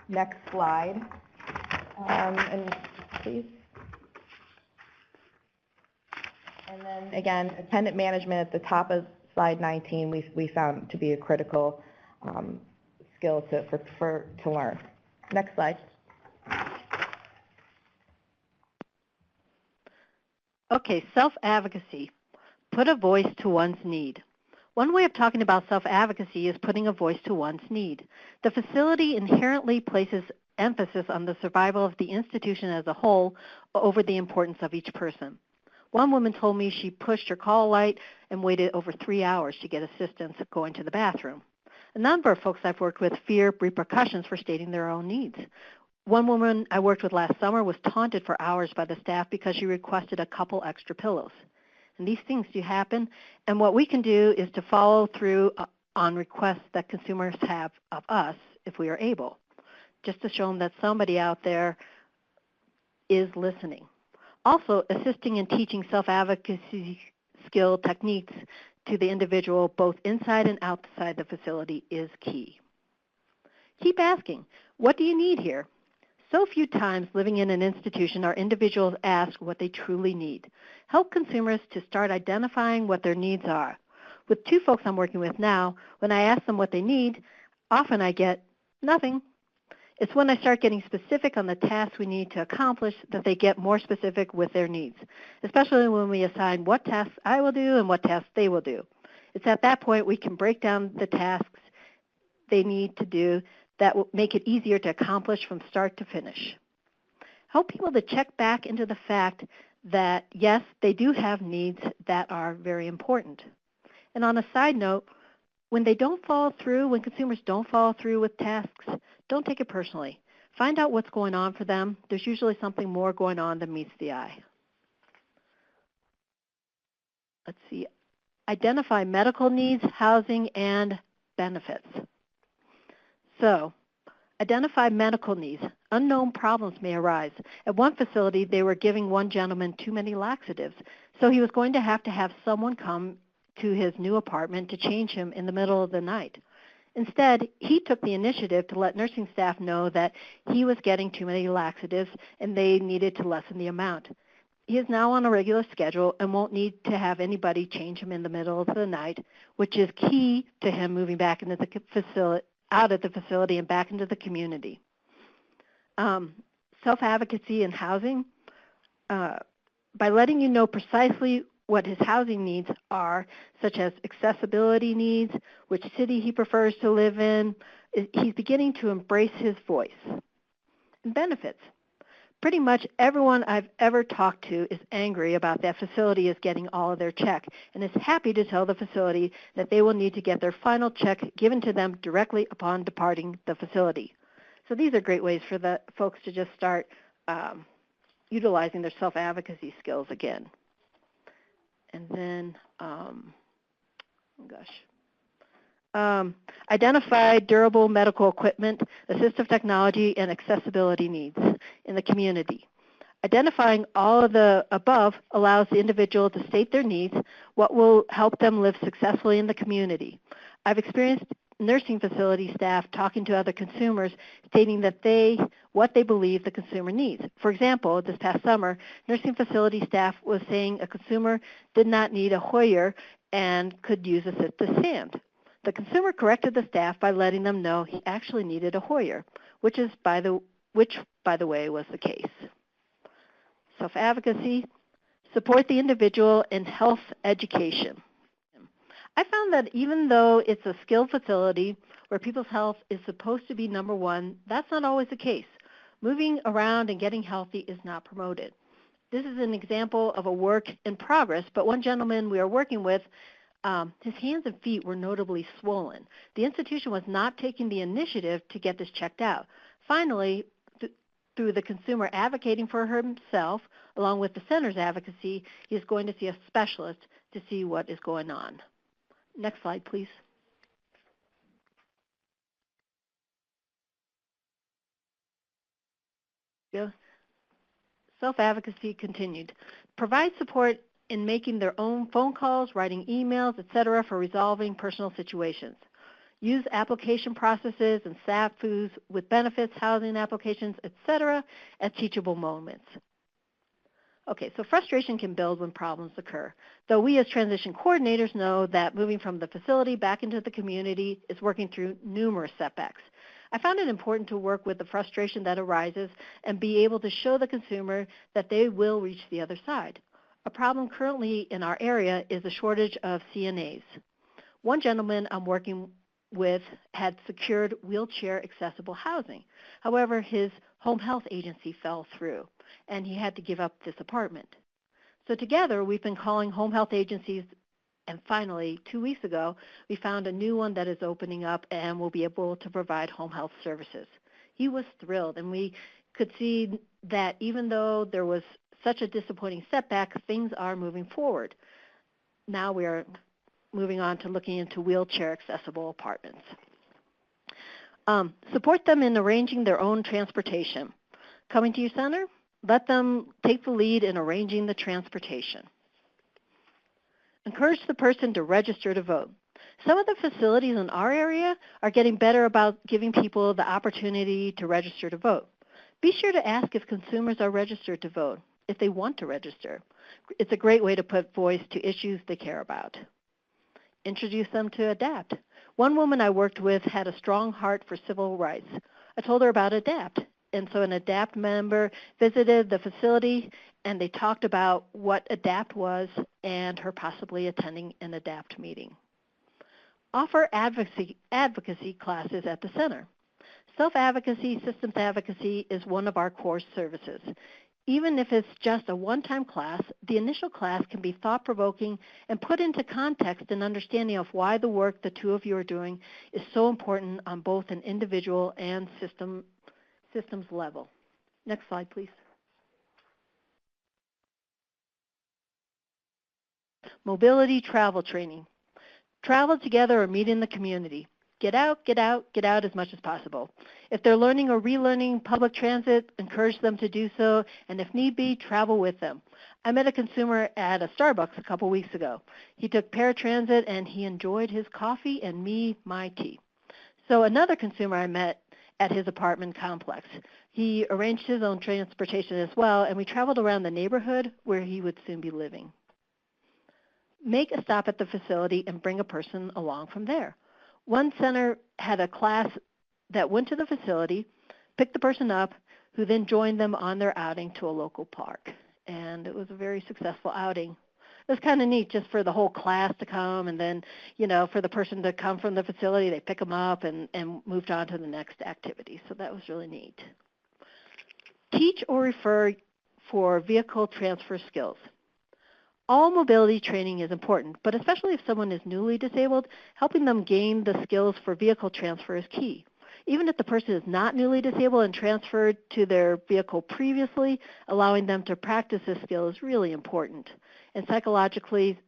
Next slide, and please. And then again, attendant management at the top of slide 19, we found to be a critical skill to learn. Next slide. Okay, self-advocacy. Put a voice to one's need. One way of talking about self-advocacy is putting a voice to one's need. The facility inherently places emphasis on the survival of the institution as a whole over the importance of each person. One woman told me she pushed her call light and waited over 3 hours to get assistance going to the bathroom. A number of folks I've worked with fear repercussions for stating their own needs. One woman I worked with last summer was taunted for hours by the staff because she requested a couple extra pillows. And these things do happen, and what we can do is to follow through on requests that consumers have of us if we are able, just to show them that somebody out there is listening. Also, assisting in teaching self-advocacy skill techniques to the individual both inside and outside the facility is key. Keep asking, what do you need here? So few times living in an institution are individuals asked what they truly need. Help consumers to start identifying what their needs are. With 2 folks I'm working with now, when I ask them what they need, often I get nothing. It's when I start getting specific on the tasks we need to accomplish that they get more specific with their needs, especially when we assign what tasks I will do and what tasks they will do. It's at that point we can break down the tasks they need to do that will make it easier to accomplish from start to finish. Help people to check back into the fact that, yes, they do have needs that are very important. And on a side note, when they don't follow through, when consumers don't follow through with tasks, don't take it personally. Find out what's going on for them. There's usually something more going on than meets the eye. Let's see. Identify medical needs, housing, and benefits. So, identify medical needs. Unknown problems may arise. At one facility, they were giving one gentleman too many laxatives, so he was going to have someone come to his new apartment to change him in the middle of the night. Instead, he took the initiative to let nursing staff know that he was getting too many laxatives and they needed to lessen the amount. He is now on a regular schedule and won't need to have anybody change him in the middle of the night, which is key to him moving back into the facility, out of the facility and back into the community. Self-advocacy and housing. By letting you know precisely what his housing needs are, such as accessibility needs, which city he prefers to live in, he's beginning to embrace his voice. And benefits. Pretty much everyone I've ever talked to is angry about that facility is getting all of their check and is happy to tell the facility that they will need to get their final check given to them directly upon departing the facility. So these are great ways for the folks to just start utilizing their self-advocacy skills again. And then, identify durable medical equipment, assistive technology, and accessibility needs in the community. Identifying all of the above allows the individual to state their needs, what will help them live successfully in the community. I've experienced nursing facility staff talking to other consumers, stating that what they believe the consumer needs. For example, this past summer, nursing facility staff was saying a consumer did not need a Hoyer and could use assisted stand. The consumer corrected the staff by letting them know he actually needed a Hoyer, which by the way was the case. Self-advocacy, support the individual in health education. I found that even though it's a skilled facility where people's health is supposed to be number one, that's not always the case. Moving around and getting healthy is not promoted. This is an example of a work in progress, but one gentleman we are working with, his hands and feet were notably swollen. The institution was not taking the initiative to get this checked out. Finally, through the consumer advocating for himself, along with the center's advocacy, he is going to see a specialist to see what is going on. Next slide, please. Self-advocacy continued. Provide support in making their own phone calls, writing emails, etc. for resolving personal situations. Use application processes and SAFUs with benefits, housing applications, etc. as teachable moments. Okay, so frustration can build when problems occur, though we as transition coordinators know that moving from the facility back into the community is working through numerous setbacks. I found it important to work with the frustration that arises and be able to show the consumer that they will reach the other side. A problem currently in our area is a shortage of CNAs. One gentleman I'm working with had secured wheelchair accessible housing. However, his home health agency fell through and he had to give up this apartment. So together we've been calling home health agencies, and finally 2 weeks ago we found a new one that is opening up and will be able to provide home health services. He was thrilled, and we could see that even though there was such a disappointing setback, things are moving forward. Now we are moving on to looking into wheelchair accessible apartments. Support them in arranging their own transportation. Coming to your center, let them take the lead in arranging the transportation. Encourage the person to register to vote. Some of the facilities in our area are getting better about giving people the opportunity to register to vote. Be sure to ask if consumers are registered to vote, if they want to register. It's a great way to put voice to issues they care about. Introduce them to ADAPT. One woman I worked with had a strong heart for civil rights. I told her about ADAPT, and so an ADAPT member visited the facility, and they talked about what ADAPT was and her possibly attending an ADAPT meeting. Offer advocacy classes at the center. Self-advocacy, systems advocacy is one of our core services. Even if it's just a one-time class, the initial class can be thought-provoking and put into context and understanding of why the work the two of you are doing is so important on both an individual and systems level. Next slide, please. Mobility travel training. Travel together or meet in the community. Get out, get out, get out as much as possible. If they're learning or relearning public transit, encourage them to do so, and if need be, travel with them. I met a consumer at a Starbucks a couple weeks ago. He took paratransit and he enjoyed his coffee and me my tea. So another consumer I met at his apartment complex. He arranged his own transportation as well, and we traveled around the neighborhood where he would soon be living. Make a stop at the facility and bring a person along from there. One center had a class that went to the facility, picked the person up, who then joined them on their outing to a local park. And it was a very successful outing. It was kind of neat just for the whole class to come, and then, for the person to come from the facility, they pick them up and moved on to the next activity. So that was really neat. Teach or refer for vehicle transfer skills. All mobility training is important, but especially if someone is newly disabled, helping them gain the skills for vehicle transfer is key. Even if the person is not newly disabled and transferred to their vehicle previously, allowing them to practice this skill is really important, and psychologically,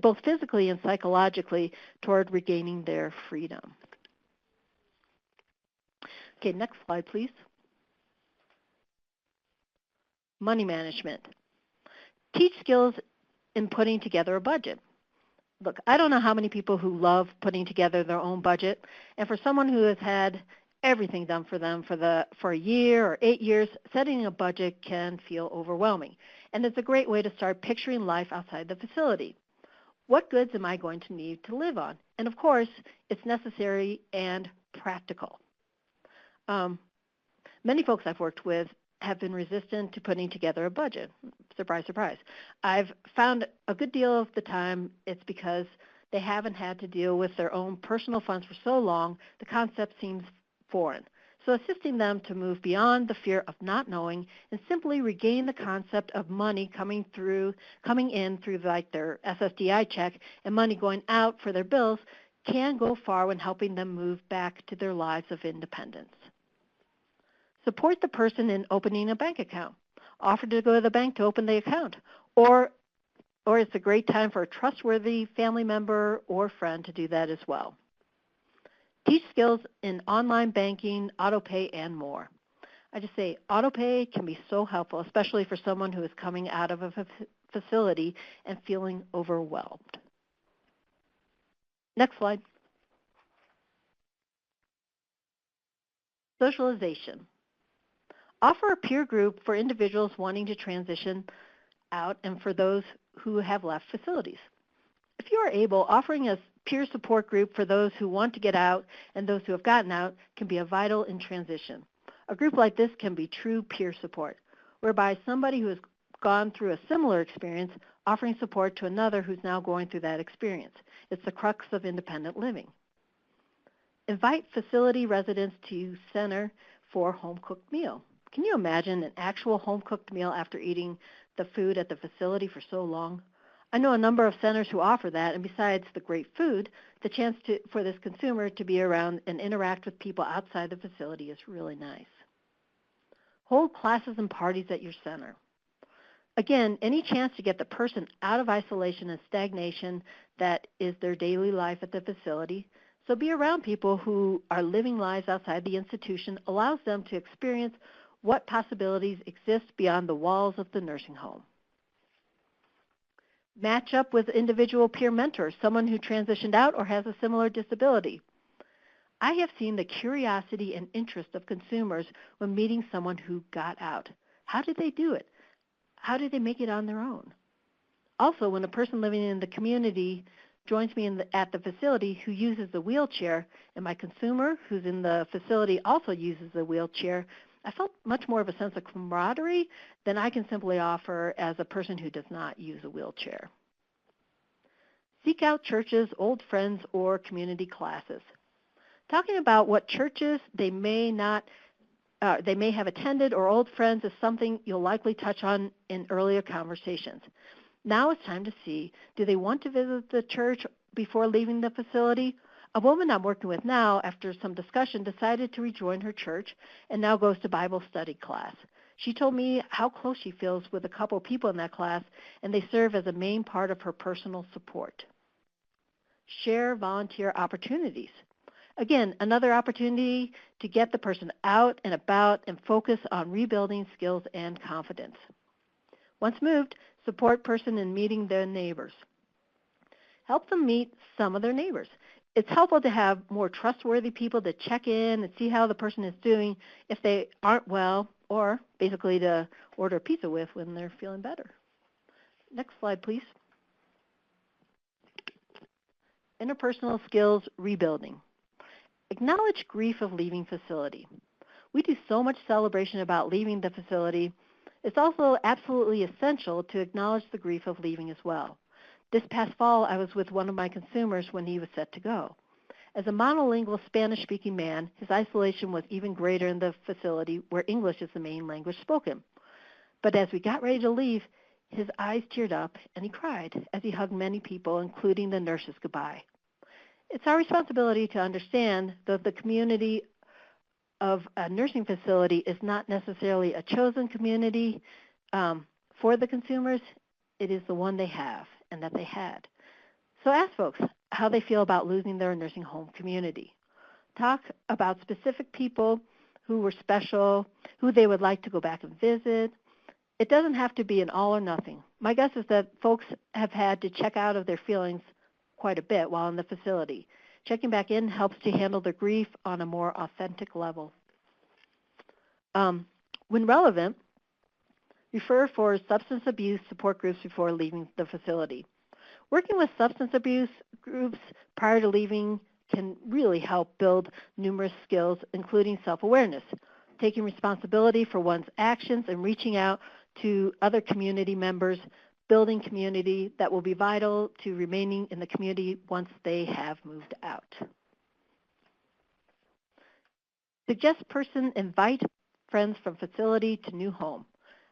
both physically and psychologically, toward regaining their freedom. Okay, next slide, please. Money management. Teach skills in putting together a budget. Look, I don't know how many people who love putting together their own budget, and for someone who has had everything done for them for a year or 8 years, setting a budget can feel overwhelming. And it's a great way to start picturing life outside the facility. What goods am I going to need to live on? And of course, it's necessary and practical. Many folks I've worked with have been resistant to putting together a budget. Surprise, surprise. I've found a good deal of the time it's because they haven't had to deal with their own personal funds for so long, the concept seems foreign. So assisting them to move beyond the fear of not knowing and simply regain the concept of money coming in through like their SSDI check and money going out for their bills can go far when helping them move back to their lives of independence. Support the person in opening a bank account. Offer to go to the bank to open the account. Or it's a great time for a trustworthy family member or friend to do that as well. Teach skills in online banking, auto-pay, and more. I just say auto-pay can be so helpful, especially for someone who is coming out of a facility and feeling overwhelmed. Next slide. Socialization. Offer a peer group for individuals wanting to transition out and for those who have left facilities. If you are able, offering a peer support group for those who want to get out and those who have gotten out can be vital in transition. A group like this can be true peer support, whereby somebody who has gone through a similar experience offering support to another who's now going through that experience. It's the crux of independent living. Invite facility residents to center for home-cooked meal. Can you imagine an actual home-cooked meal after eating the food at the facility for so long? I know a number of centers who offer that, and besides the great food, the chance for this consumer to be around and interact with people outside the facility is really nice. Hold classes and parties at your center. Again, any chance to get the person out of isolation and stagnation that is their daily life at the facility. So be around people who are living lives outside the institution allows them to experience what possibilities exist beyond the walls of the nursing home. match up with individual peer mentors, someone who transitioned out or has a similar disability. I have seen the curiosity and interest of consumers when meeting someone who got out. How did they do it? How did they make it on their own? Also, when a person living in the community joins me at the facility who uses a wheelchair, and my consumer who's in the facility also uses a wheelchair, I felt much more of a sense of camaraderie than I can simply offer as a person who does not use a wheelchair. Seek out churches, old friends, or community classes. Talking about what churches they may have attended or old friends is something you'll likely touch on in earlier conversations. Now it's time to see, do they want to visit the church before leaving the facility? A woman I'm working with now, after some discussion, decided to rejoin her church and now goes to Bible study class. She told me how close she feels with a couple people in that class, and they serve as a main part of her personal support. Share volunteer opportunities. Again, another opportunity to get the person out and about and focus on rebuilding skills and confidence. Once moved, support person in meeting their neighbors. Help them meet some of their neighbors. It's helpful to have more trustworthy people to check in and see how the person is doing if they aren't well, or basically to order pizza with when they're feeling better. Next slide, please. Interpersonal skills rebuilding. Acknowledge grief of leaving facility. We do so much celebration about leaving the facility. It's also absolutely essential to acknowledge the grief of leaving as well. This past fall, I was with one of my consumers when he was set to go. As a monolingual Spanish-speaking man, his isolation was even greater in the facility where English is the main language spoken. But as we got ready to leave, his eyes teared up and he cried as he hugged many people, including the nurses, goodbye. It's our responsibility to understand that the community of a nursing facility is not necessarily a chosen community for the consumers. It is the one they have and that they had. So ask folks how they feel about losing their nursing home community. Talk about specific people who were special, who they would like to go back and visit. It doesn't have to be an all or nothing. My guess is that folks have had to check out of their feelings quite a bit while in the facility. Checking back in helps to handle their grief on a more authentic level. When relevant, refer for substance abuse support groups before leaving the facility. Working with substance abuse groups prior to leaving can really help build numerous skills, including self-awareness, taking responsibility for one's actions and reaching out to other community members, building community that will be vital to remaining in the community once they have moved out. Suggest person invite friends from facility to new home.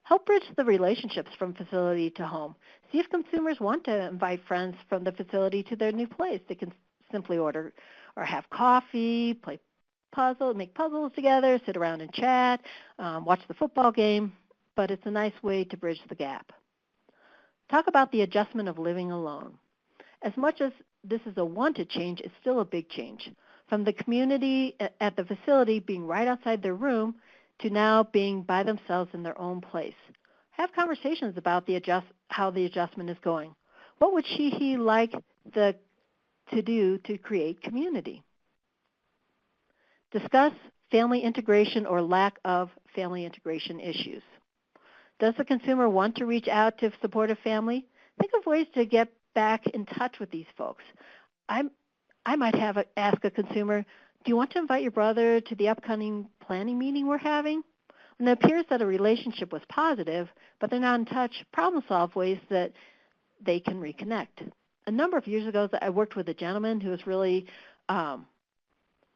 Help bridge the relationships from facility to home. See if consumers want to invite friends from the facility to their new place. They can simply order or have coffee, make puzzles together, sit around and chat, watch the football game, but it's a nice way to bridge the gap. Talk about the adjustment of living alone. As much as this is a wanted change, it's still a big change. From the community at the facility being right outside their room to now being by themselves in their own place. Have conversations about how the adjustment is going. What would he like to do to create community? Discuss family integration or lack of family integration issues. Does the consumer want to reach out to support a family? Think of ways to get back in touch with these folks. I might ask a consumer, do you want to invite your brother to the upcoming planning meeting we're having? And it appears that a relationship was positive, but they're not in touch. Problem solve ways that they can reconnect. A number of years ago, I worked with a gentleman who was really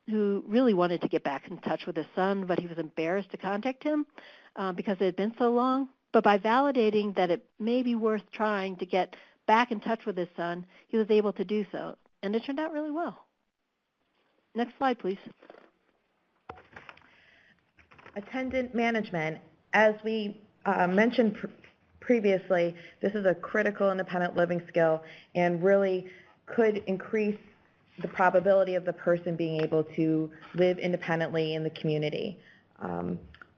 wanted to get back in touch with his son, but he was embarrassed to contact him because it had been so long. But by validating that it may be worth trying to get back in touch with his son, he was able to do so, and it turned out really well. Next slide, please. Attendant management. As we mentioned previously, this is a critical independent living skill and really could increase the probability of the person being able to live independently in the community.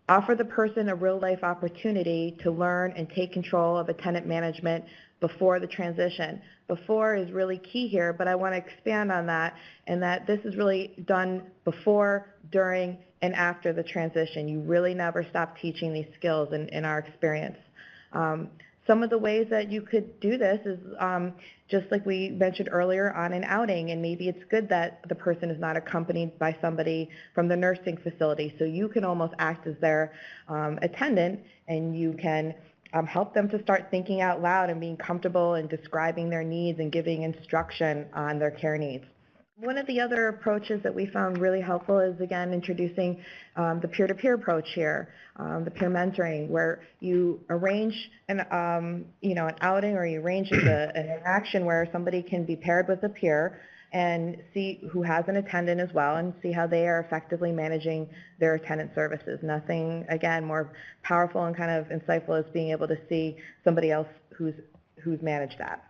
Offer the person a real-life opportunity to learn and take control of attendant management before the transition. Before is really key here, but I want to expand on that, and that this is really done before, during, and after the transition. You really never stop teaching these skills in our experience. Some of the ways that you could do this is just like we mentioned earlier on an outing, and maybe it's good that the person is not accompanied by somebody from the nursing facility, so you can almost act as their attendant, and you can help them to start thinking out loud and being comfortable and describing their needs and giving instruction on their care needs. One of the other approaches that we found really helpful is, again, introducing the peer-to-peer approach here, the peer mentoring, where you arrange an outing, or you arrange an interaction where somebody can be paired with a peer and see who has an attendant as well, and see how they are effectively managing their attendant services. Nothing, again, more powerful and kind of insightful as being able to see somebody else who's managed that.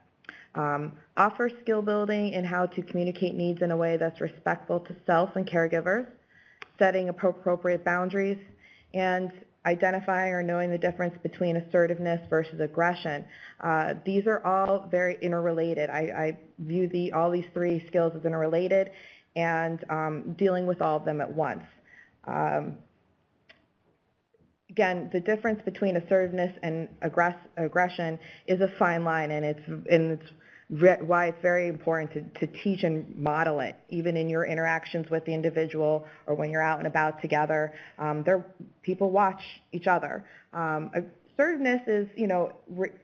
Offer skill building in how to communicate needs in a way that's respectful to self and caregivers, setting appropriate boundaries, and identifying or knowing the difference between assertiveness versus aggression. These are all very interrelated. I view all these three skills as interrelated, and dealing with all of them at once. Again, the difference between assertiveness and aggression is a fine line, and it's why it's very important to teach and model it, even in your interactions with the individual or when you're out and about together. People watch each other. Assertiveness is,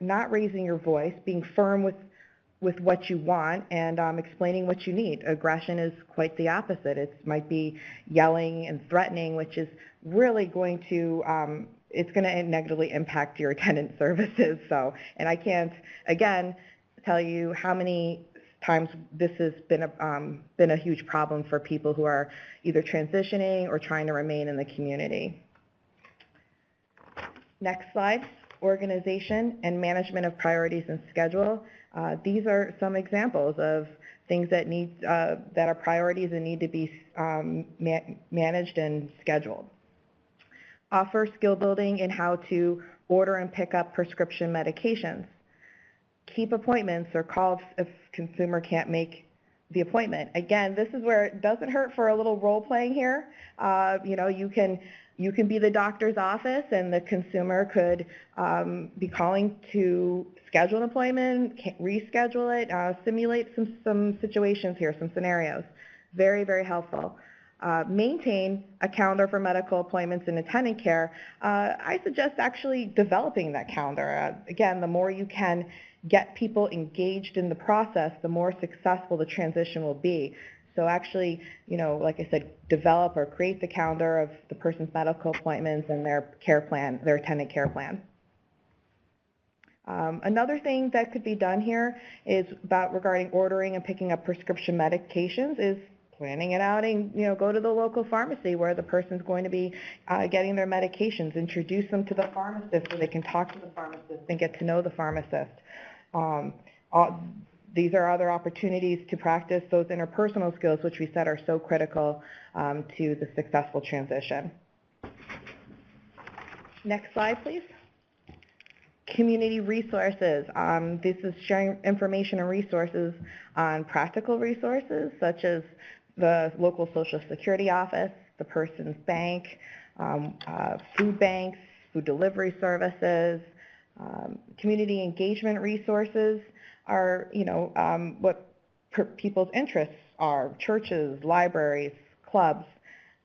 not raising your voice, being firm with what you want, and explaining what you need. Aggression is quite the opposite. It might be yelling and threatening, which is really going to it's going to negatively impact your attendant services. So, and I can't, again, tell you how many times this has been a huge problem for people who are either transitioning or trying to remain in the community. Next slide, organization and management of priorities and schedule. These are some examples of things that are priorities and need to be managed and scheduled. Offer skill building in how to order and pick up prescription medications. Keep appointments or call if consumer can't make the appointment. Again, this is where it doesn't hurt for a little role playing here. You can be the doctor's office, and the consumer could be calling to schedule an appointment, reschedule it, simulate some situations here, some scenarios. Very, very helpful. Maintain a calendar for medical appointments and attendant care. I suggest actually developing that calendar. Again, the more you can get people engaged in the process, the more successful the transition will be. So actually, like I said, develop or create the calendar of the person's medical appointments and their care plan, their attendant care plan. Another thing that could be done here is regarding ordering and picking up prescription medications is planning an outing, go to the local pharmacy where the person's going to be getting their medications, introduce them to the pharmacist so they can talk to the pharmacist and get to know the pharmacist. These are other opportunities to practice those interpersonal skills, which we said are so critical to the successful transition. Next slide, please. Community resources. This is sharing information and resources on practical resources, such as the local Social Security office, the person's bank, food banks, food delivery services. Community engagement resources are, what people's interests are, churches, libraries, clubs.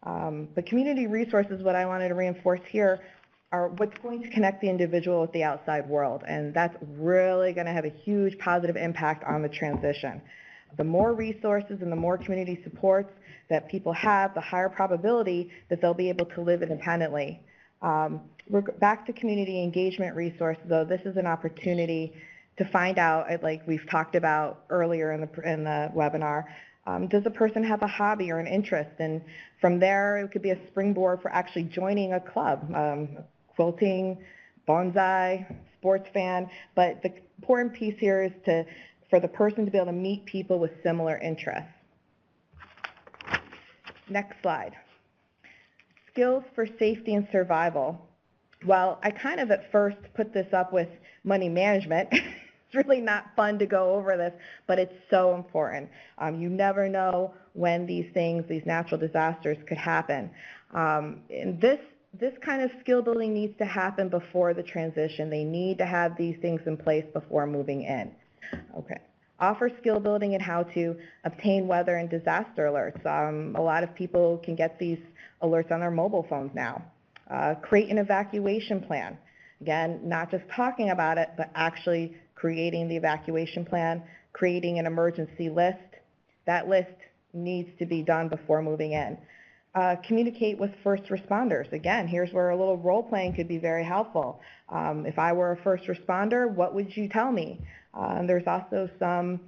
But community resources, what I wanted to reinforce here, are what's going to connect the individual with the outside world, and that's really going to have a huge positive impact on the transition. The more resources and the more community supports that people have, the higher probability that they'll be able to live independently. We're back to community engagement resources, though. This is an opportunity to find out, like we've talked about earlier in the webinar, does a person have a hobby or an interest? And from there, it could be a springboard for actually joining a club, quilting, bonsai, sports fan. But the important piece here is for the person to be able to meet people with similar interests. Next slide. Skills for safety and survival. Well, I kind of at first put this up with money management, It's really not fun to go over this, but it's so important. You never know when these things, these natural disasters could happen. And this kind of skill building needs to happen before the transition. They need to have these things in place before moving in. Okay. Offer skill building in how to obtain weather and disaster alerts. A lot of people can get these alerts on their mobile phones now. Create an evacuation plan. Again, not just talking about it, but actually creating the evacuation plan, creating an emergency list. That list needs to be done before moving in. Communicate with first responders. Again, here's where a little role playing could be very helpful. If I were a first responder, what would you tell me? There's also some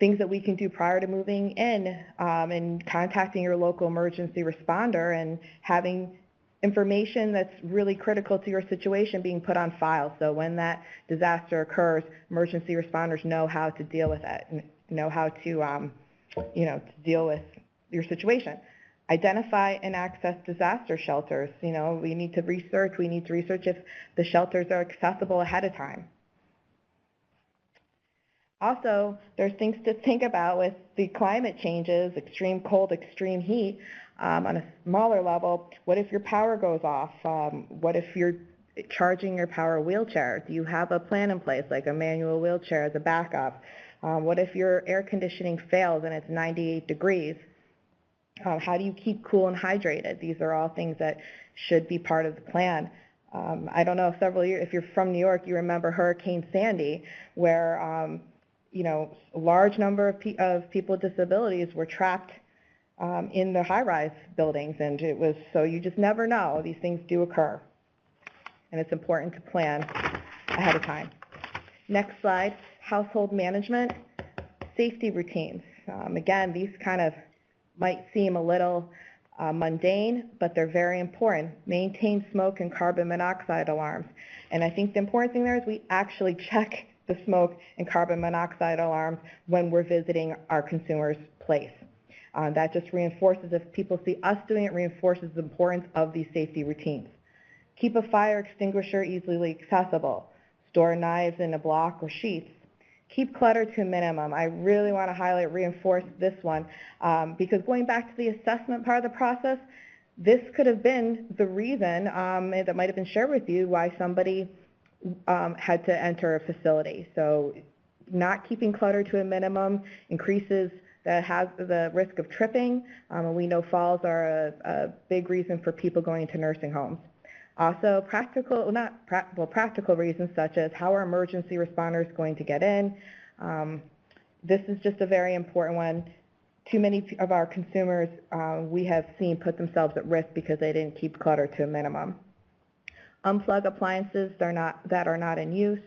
things that we can do prior to moving in and contacting your local emergency responder and having information that's really critical to your situation being put on file. So when that disaster occurs, emergency responders know how to deal with it, and know how to, to deal with your situation. Identify and access disaster shelters. We need to research if the shelters are accessible ahead of time. Also, there's things to think about with the climate changes, extreme cold, extreme heat. On a smaller level, what if your power goes off? What if you're charging your power wheelchair? Do you have a plan in place, like a manual wheelchair as a backup? What if your air conditioning fails and it's 98 degrees? How do you keep cool and hydrated? These are all things that should be part of the plan. I don't know, if you're from New York, you remember Hurricane Sandy, where a large number of people with disabilities were trapped in the high-rise buildings, and so you just never know. These things do occur, and it's important to plan ahead of time. Next slide, household management, safety routines. Again, these kind of might seem a little mundane, but they're very important. Maintain smoke and carbon monoxide alarms. And I think the important thing there is we actually check the smoke and carbon monoxide alarms when we're visiting our consumer's place. That just reinforces, if people see us doing it, reinforces the importance of these safety routines. Keep a fire extinguisher easily accessible. Store knives in a block or sheaths. Keep clutter to a minimum. I really want to reinforce this one, because going back to the assessment part of the process, this could have been the reason that might have been shared with you why somebody had to enter a facility. So not keeping clutter to a minimum increases the risk of tripping. We know falls are a big reason for people going into nursing homes. Also, practical reasons such as how are emergency responders going to get in. This is just a very important one. Too many of our consumers we have seen put themselves at risk because they didn't keep clutter to a minimum. Unplug appliances that are not in use.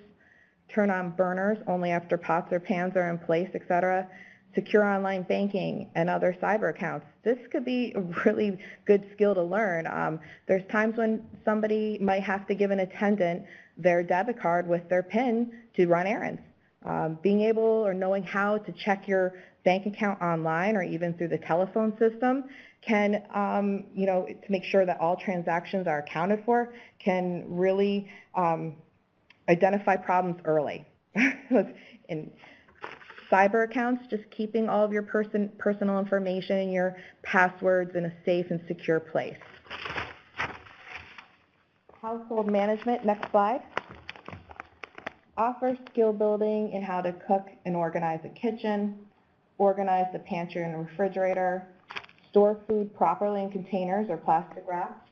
Turn on burners only after pots or pans are in place, etc. Secure online banking and other cyber accounts. This could be a really good skill to learn. There's times when somebody might have to give an attendant their debit card with their PIN to run errands. Being able or knowing how to check your bank account online or even through the telephone system can, to make sure that all transactions are accounted for, can really identify problems early. In cyber accounts, just keeping all of your personal information and your passwords in a safe and secure place. Household management, next slide. Offer skill building in how to cook and organize a kitchen, organize the pantry and the refrigerator, store food properly in containers or plastic wraps,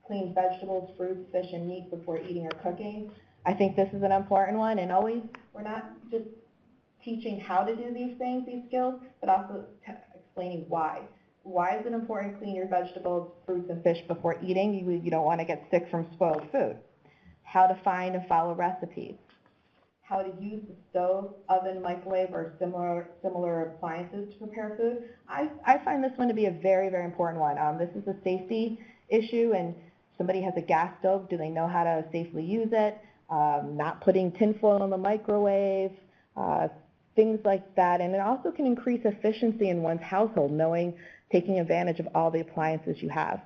clean vegetables, fruits, fish, and meat before eating or cooking. I think this is an important one, and always, we're not just teaching how to do these things, these skills, but also explaining why. Why is it important to clean your vegetables, fruits, and fish before eating? You don't want to get sick from spoiled food. How to find and follow recipes. How to use the stove, oven, microwave, or similar appliances to prepare food. I find this one to be a very, very important one. This is a safety issue, and somebody has a gas stove, do they know how to safely use it? Not putting tinfoil in the microwave, things like that. And it also can increase efficiency in one's household, taking advantage of all the appliances you have.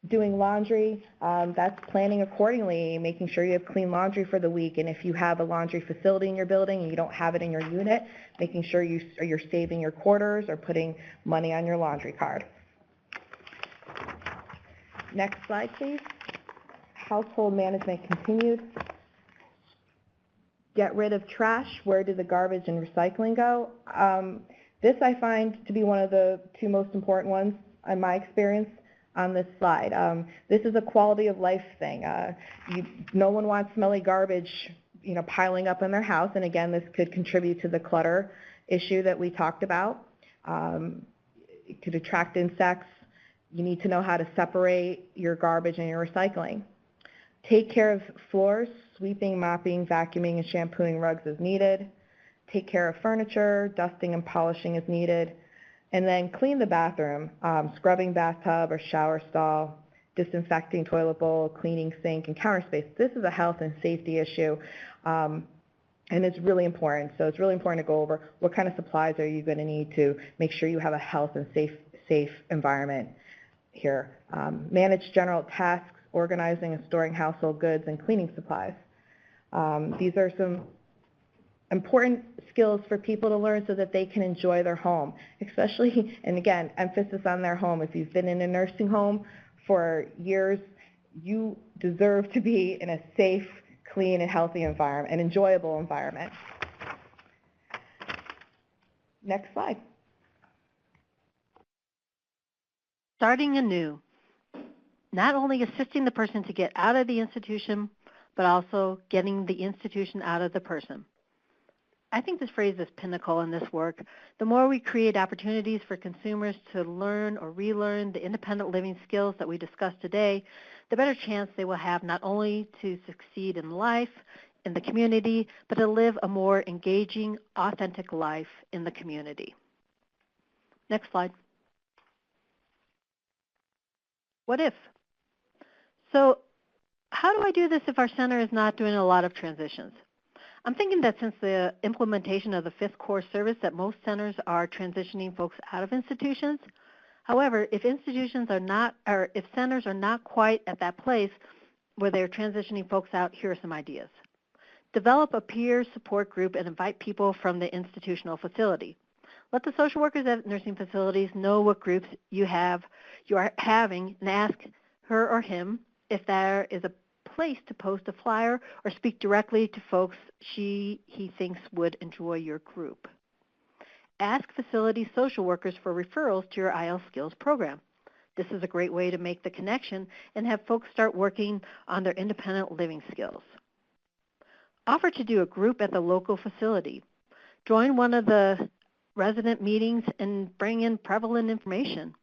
Doing laundry, that's planning accordingly, making sure you have clean laundry for the week. And if you have a laundry facility in your building and you don't have it in your unit, making sure you're saving your quarters or putting money on your laundry card. Next slide, please. Household management continued. Get rid of trash. Where do the garbage and recycling go? This I find to be one of the two most important ones in my experience on this slide. This is a quality of life thing. No one wants smelly garbage, piling up in their house, and again, this could contribute to the clutter issue that we talked about. It could attract insects. You need to know how to separate your garbage and your recycling. Take care of floors, sweeping, mopping, vacuuming, and shampooing rugs as needed. Take care of furniture, dusting and polishing as needed. And then clean the bathroom, scrubbing bathtub or shower stall, disinfecting toilet bowl, cleaning sink and counter space. This is a health and safety issue, and it's really important. So it's really important to go over what kind of supplies are you going to need to make sure you have a health and safe environment here. Manage general tasks, organizing and storing household goods and cleaning supplies. These are some important skills for people to learn so that they can enjoy their home, especially, and again, emphasis on their home. If you've been in a nursing home for years, you deserve to be in a safe, clean, and healthy environment, an enjoyable environment. Next slide. Starting anew. Not only assisting the person to get out of the institution, but also getting the institution out of the person. I think this phrase is pinnacle in this work. The more we create opportunities for consumers to learn or relearn the independent living skills that we discussed today, the better chance they will have not only to succeed in life, in the community, but to live a more engaging, authentic life in the community. Next slide. What if? So how do I do this if our center is not doing a lot of transitions? I'm thinking that since the implementation of the 5th core service that most centers are transitioning folks out of institutions. However, if centers are not quite at that place where they're transitioning folks out, here are some ideas. Develop a peer support group and invite people from the institutional facility. Let the social workers at nursing facilities know what groups you are having and ask her or him if there is a place to post a flyer or speak directly to folks he thinks would enjoy your group. Ask facility social workers for referrals to your IL Skills program. This is a great way to make the connection and have folks start working on their independent living skills. Offer to do a group at the local facility. Join one of the resident meetings and bring in prevalent information,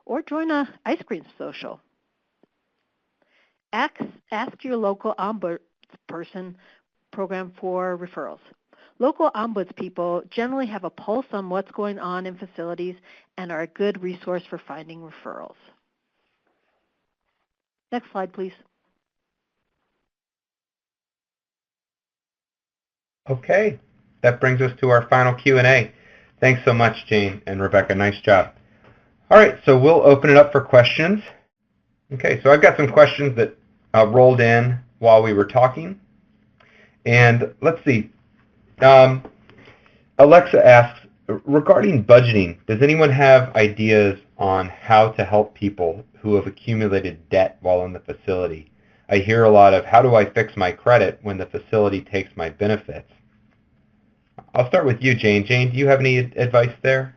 or join a ice cream social. Ask your local ombudsperson program for referrals. Local ombudspeople generally have a pulse on what's going on in facilities and are a good resource for finding referrals. Next slide, please. Okay, that brings us to our final Q&A. Thanks so much, Jane and Rebecca. Nice job. All right, so we'll open it up for questions. Okay, so I've got some questions that rolled in while we were talking. And let's see. Alexa asks, regarding budgeting, does anyone have ideas on how to help people who have accumulated debt while in the facility? I hear a lot of, how do I fix my credit when the facility takes my benefits? I'll start with you, Jane. Jane, do you have any advice there?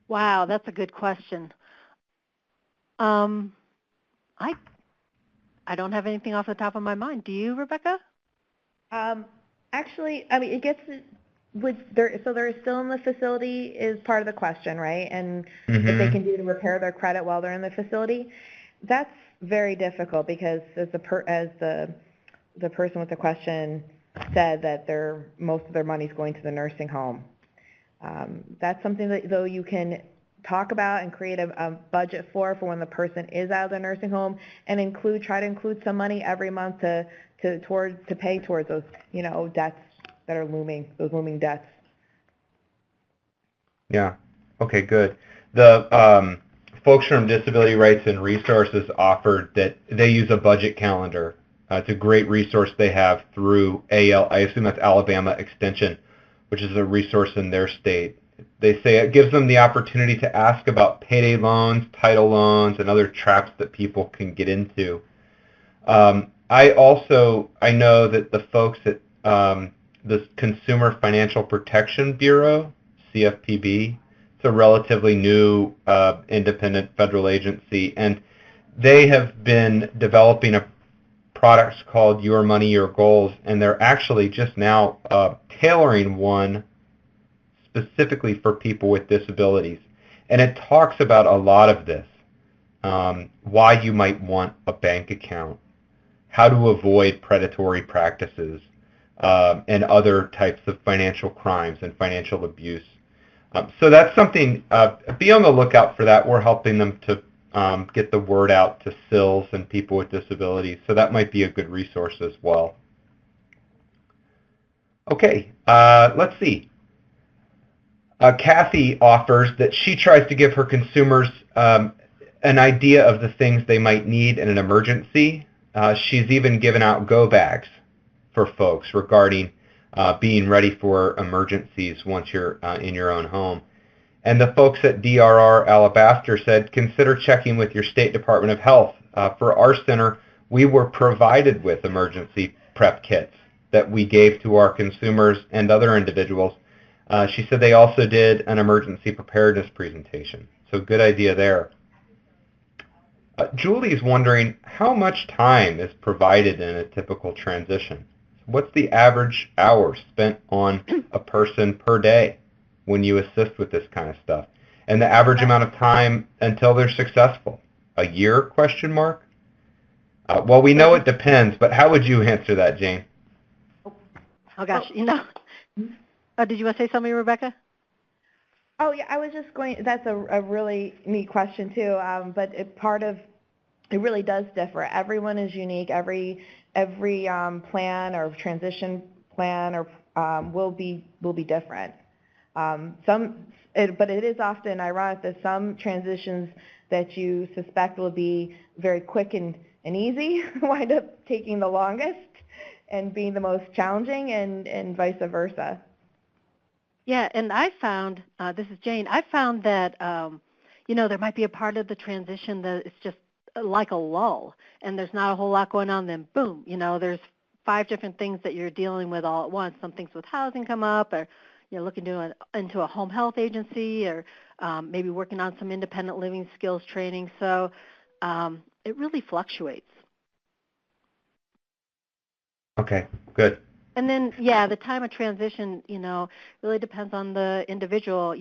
Wow, that's a good question. I don't have anything off the top of my mind. Do you, Rebecca? Actually, I mean, it gets so they're still in the facility is part of the question, right? And what they can do to repair their credit while they're in the facility. That's very difficult because as the person with the question said that most of their money is going to the nursing home. That's something that though you can talk about and create a budget for when the person is out of the nursing home, and try to include some money every month to pay towards those debts that are looming, those looming debts. Yeah. Okay. Good. The folks from Disability Rights and Resources offered that they use a budget calendar. It's a great resource they have through I assume that's Alabama Extension, which is a resource in their state. They say it gives them the opportunity to ask about payday loans, title loans, and other traps that people can get into. I know that the folks at the Consumer Financial Protection Bureau, CFPB, it's a relatively new independent federal agency, and they have been developing a product called Your Money, Your Goals, and they're actually just now tailoring one specifically for people with disabilities. And it talks about a lot of this, why you might want a bank account, how to avoid predatory practices, and other types of financial crimes and financial abuse. So that's something, be on the lookout for that. We're helping them to get the word out to CILs and people with disabilities, so that might be a good resource as well. Okay, let's see. Kathy offers that she tries to give her consumers an idea of the things they might need in an emergency. She's even given out go bags for folks regarding being ready for emergencies once you're in your own home. And the folks at DRR Alabaster said, consider checking with your State Department of Health. For our center, we were provided with emergency prep kits that we gave to our consumers and other individuals. She said they also did an emergency preparedness presentation. So good idea there. Julie's wondering how much time is provided in a typical transition. What's the average hour spent on a person per day when you assist with this kind of stuff? And the average amount of time until they're successful? A year, question mark? Well, we know it depends, but how would you answer that, Jane? Oh, gosh, you know. Did you want to say something, Rebecca? Oh, yeah, I was just going, that's a really neat question, too, but it really does differ. Everyone is unique. Every plan or transition plan or will be different. But it is often ironic that some transitions that you suspect will be very quick and easy wind up taking the longest and being the most challenging, and vice versa. Yeah, and I found, this is Jane, I found that, there might be a part of the transition that it's just like a lull, and there's not a whole lot going on, then boom, there's 5 different things that you're dealing with all at once. Some things with housing come up, or you're looking into a home health agency, or maybe working on some independent living skills training. So it really fluctuates. Okay, good. And then, yeah, the time of transition, really depends on the individual.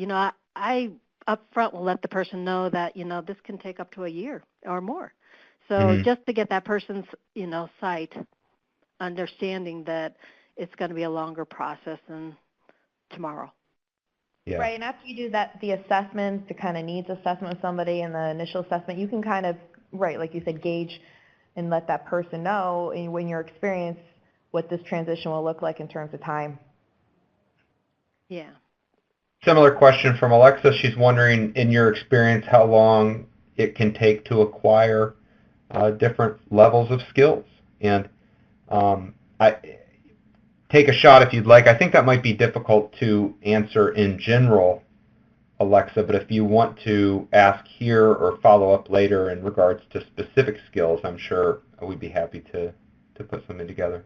I up front will let the person know that, this can take up to a year or more. So just to get that person's, sight, understanding that it's going to be a longer process than tomorrow. Yeah. Right, and after you do the assessment, the kind of needs assessment with somebody and the initial assessment, you can kind of, right, like you said, gauge and let that person know when you're experienced what this transition will look like in terms of time. Yeah. Similar question from Alexa. She's wondering, in your experience, how long it can take to acquire different levels of skills. And I take a shot if you'd like. I think that might be difficult to answer in general, Alexa, but if you want to ask here or follow up later in regards to specific skills, I'm sure we'd be happy to put something together.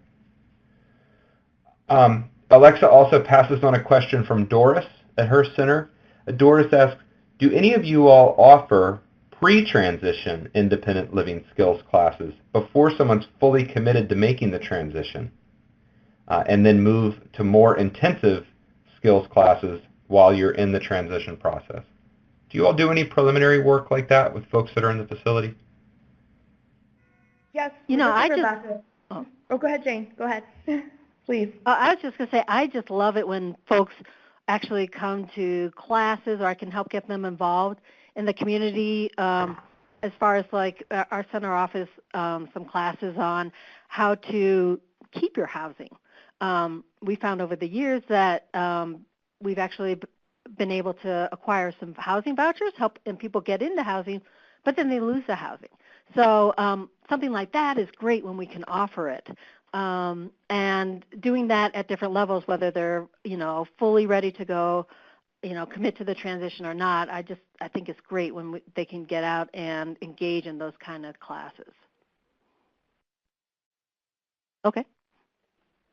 Alexa also passes on a question from Doris at her center. Doris asks, do any of you all offer pre-transition independent living skills classes before someone's fully committed to making the transition, and then move to more intensive skills classes while you're in the transition process? Do you all do any preliminary work like that with folks that are in the facility? Yes. I just... Oh, go ahead, Jane. Go ahead. Please. I was just going to say, I just love it when folks actually come to classes, or I can help get them involved in the community, as far as like our center offers some classes on how to keep your housing. We found over the years that we've actually been able to acquire some housing vouchers, and people get into housing, but then they lose the housing. So something like that is great when we can offer it. And doing that at different levels, whether they're, fully ready to go, commit to the transition or not, I think it's great when they can get out and engage in those kind of classes. Okay.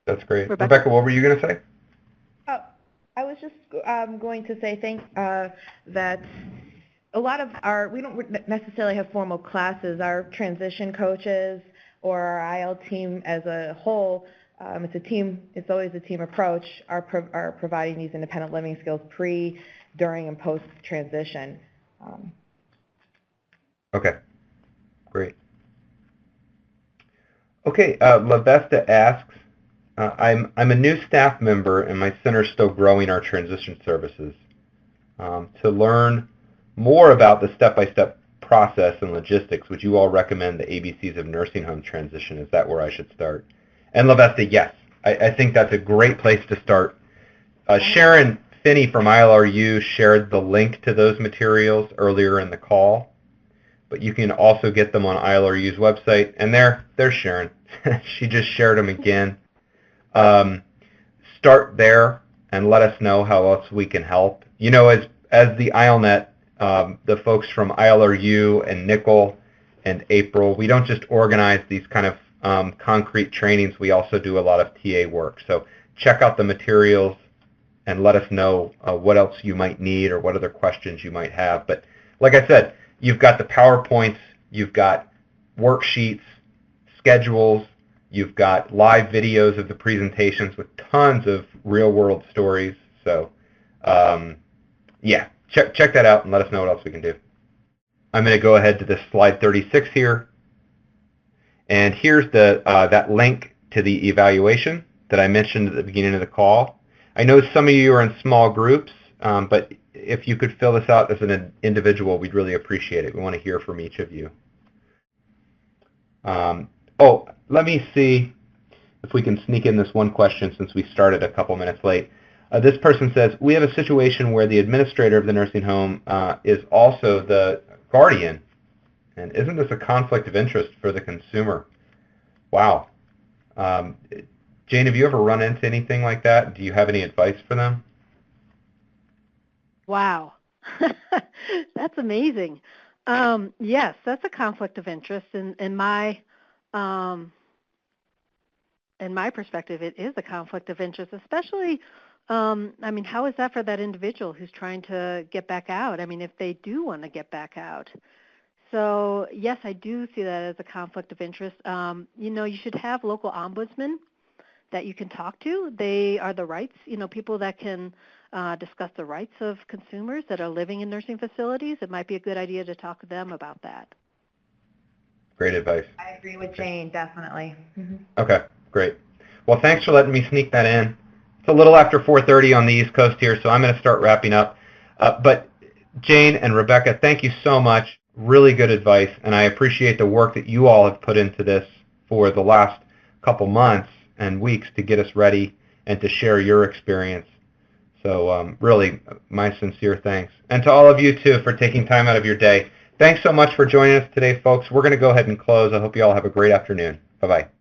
That's great. Rebecca, what were you going to say? I was just going to say that a lot of we don't necessarily have formal classes. Our transition coaches or our IL team as a whole, it's a team. It's always a team approach. Are providing these independent living skills pre, during, and post transition. Okay, great. Okay, Lavesta asks, I'm a new staff member and my center is still growing our transition services. To learn more about the step-by-step process and logistics, would you all recommend the ABCs of nursing home transition? Is that where I should start? And Lavesta, yes. I think that's a great place to start. Sharon Finney from ILRU shared the link to those materials earlier in the call, but you can also get them on ILRU's website, and there's Sharon. She just shared them again. Start there and let us know how else we can help. As the ILNet, the folks from ILRU and Nickel and April, we don't just organize these kind of concrete trainings, we also do a lot of TA work. So check out the materials and let us know what else you might need or what other questions you might have. But like I said, you've got the PowerPoints, you've got worksheets, schedules, you've got live videos of the presentations with tons of real-world stories. So, yeah, check that out and let us know what else we can do. I'm going to go ahead to this slide 36 here. And here's that link to the evaluation that I mentioned at the beginning of the call. I know some of you are in small groups, but if you could fill this out as an individual, we'd really appreciate it. We want to hear from each of you. Let me see if we can sneak in this one question since we started a couple minutes late. This person says, we have a situation where the administrator of the nursing home is also the guardian. And isn't this a conflict of interest for the consumer? Wow. Jane, have you ever run into anything like that? Do you have any advice for them? Wow. That's amazing. Yes, that's a conflict of interest. In my perspective, it is a conflict of interest, especially, how is that for that individual who's trying to get back out? If they do want to get back out. So, yes, I do see that as a conflict of interest. You should have local ombudsmen that you can talk to. They are the rights, people that can discuss the rights of consumers that are living in nursing facilities. It might be a good idea to talk to them about that. Great advice. I agree with Jane, definitely. Mm-hmm. Okay, great. Well, thanks for letting me sneak that in. It's a little after 4:30 on the East Coast here, so I'm going to start wrapping up. But Jane and Rebecca, thank you so much. Really good advice, and I appreciate the work that you all have put into this for the last couple months and weeks to get us ready and to share your experience. So really, my sincere thanks. And to all of you, too, for taking time out of your day. Thanks so much for joining us today, folks. We're going to go ahead and close. I hope you all have a great afternoon. Bye-bye.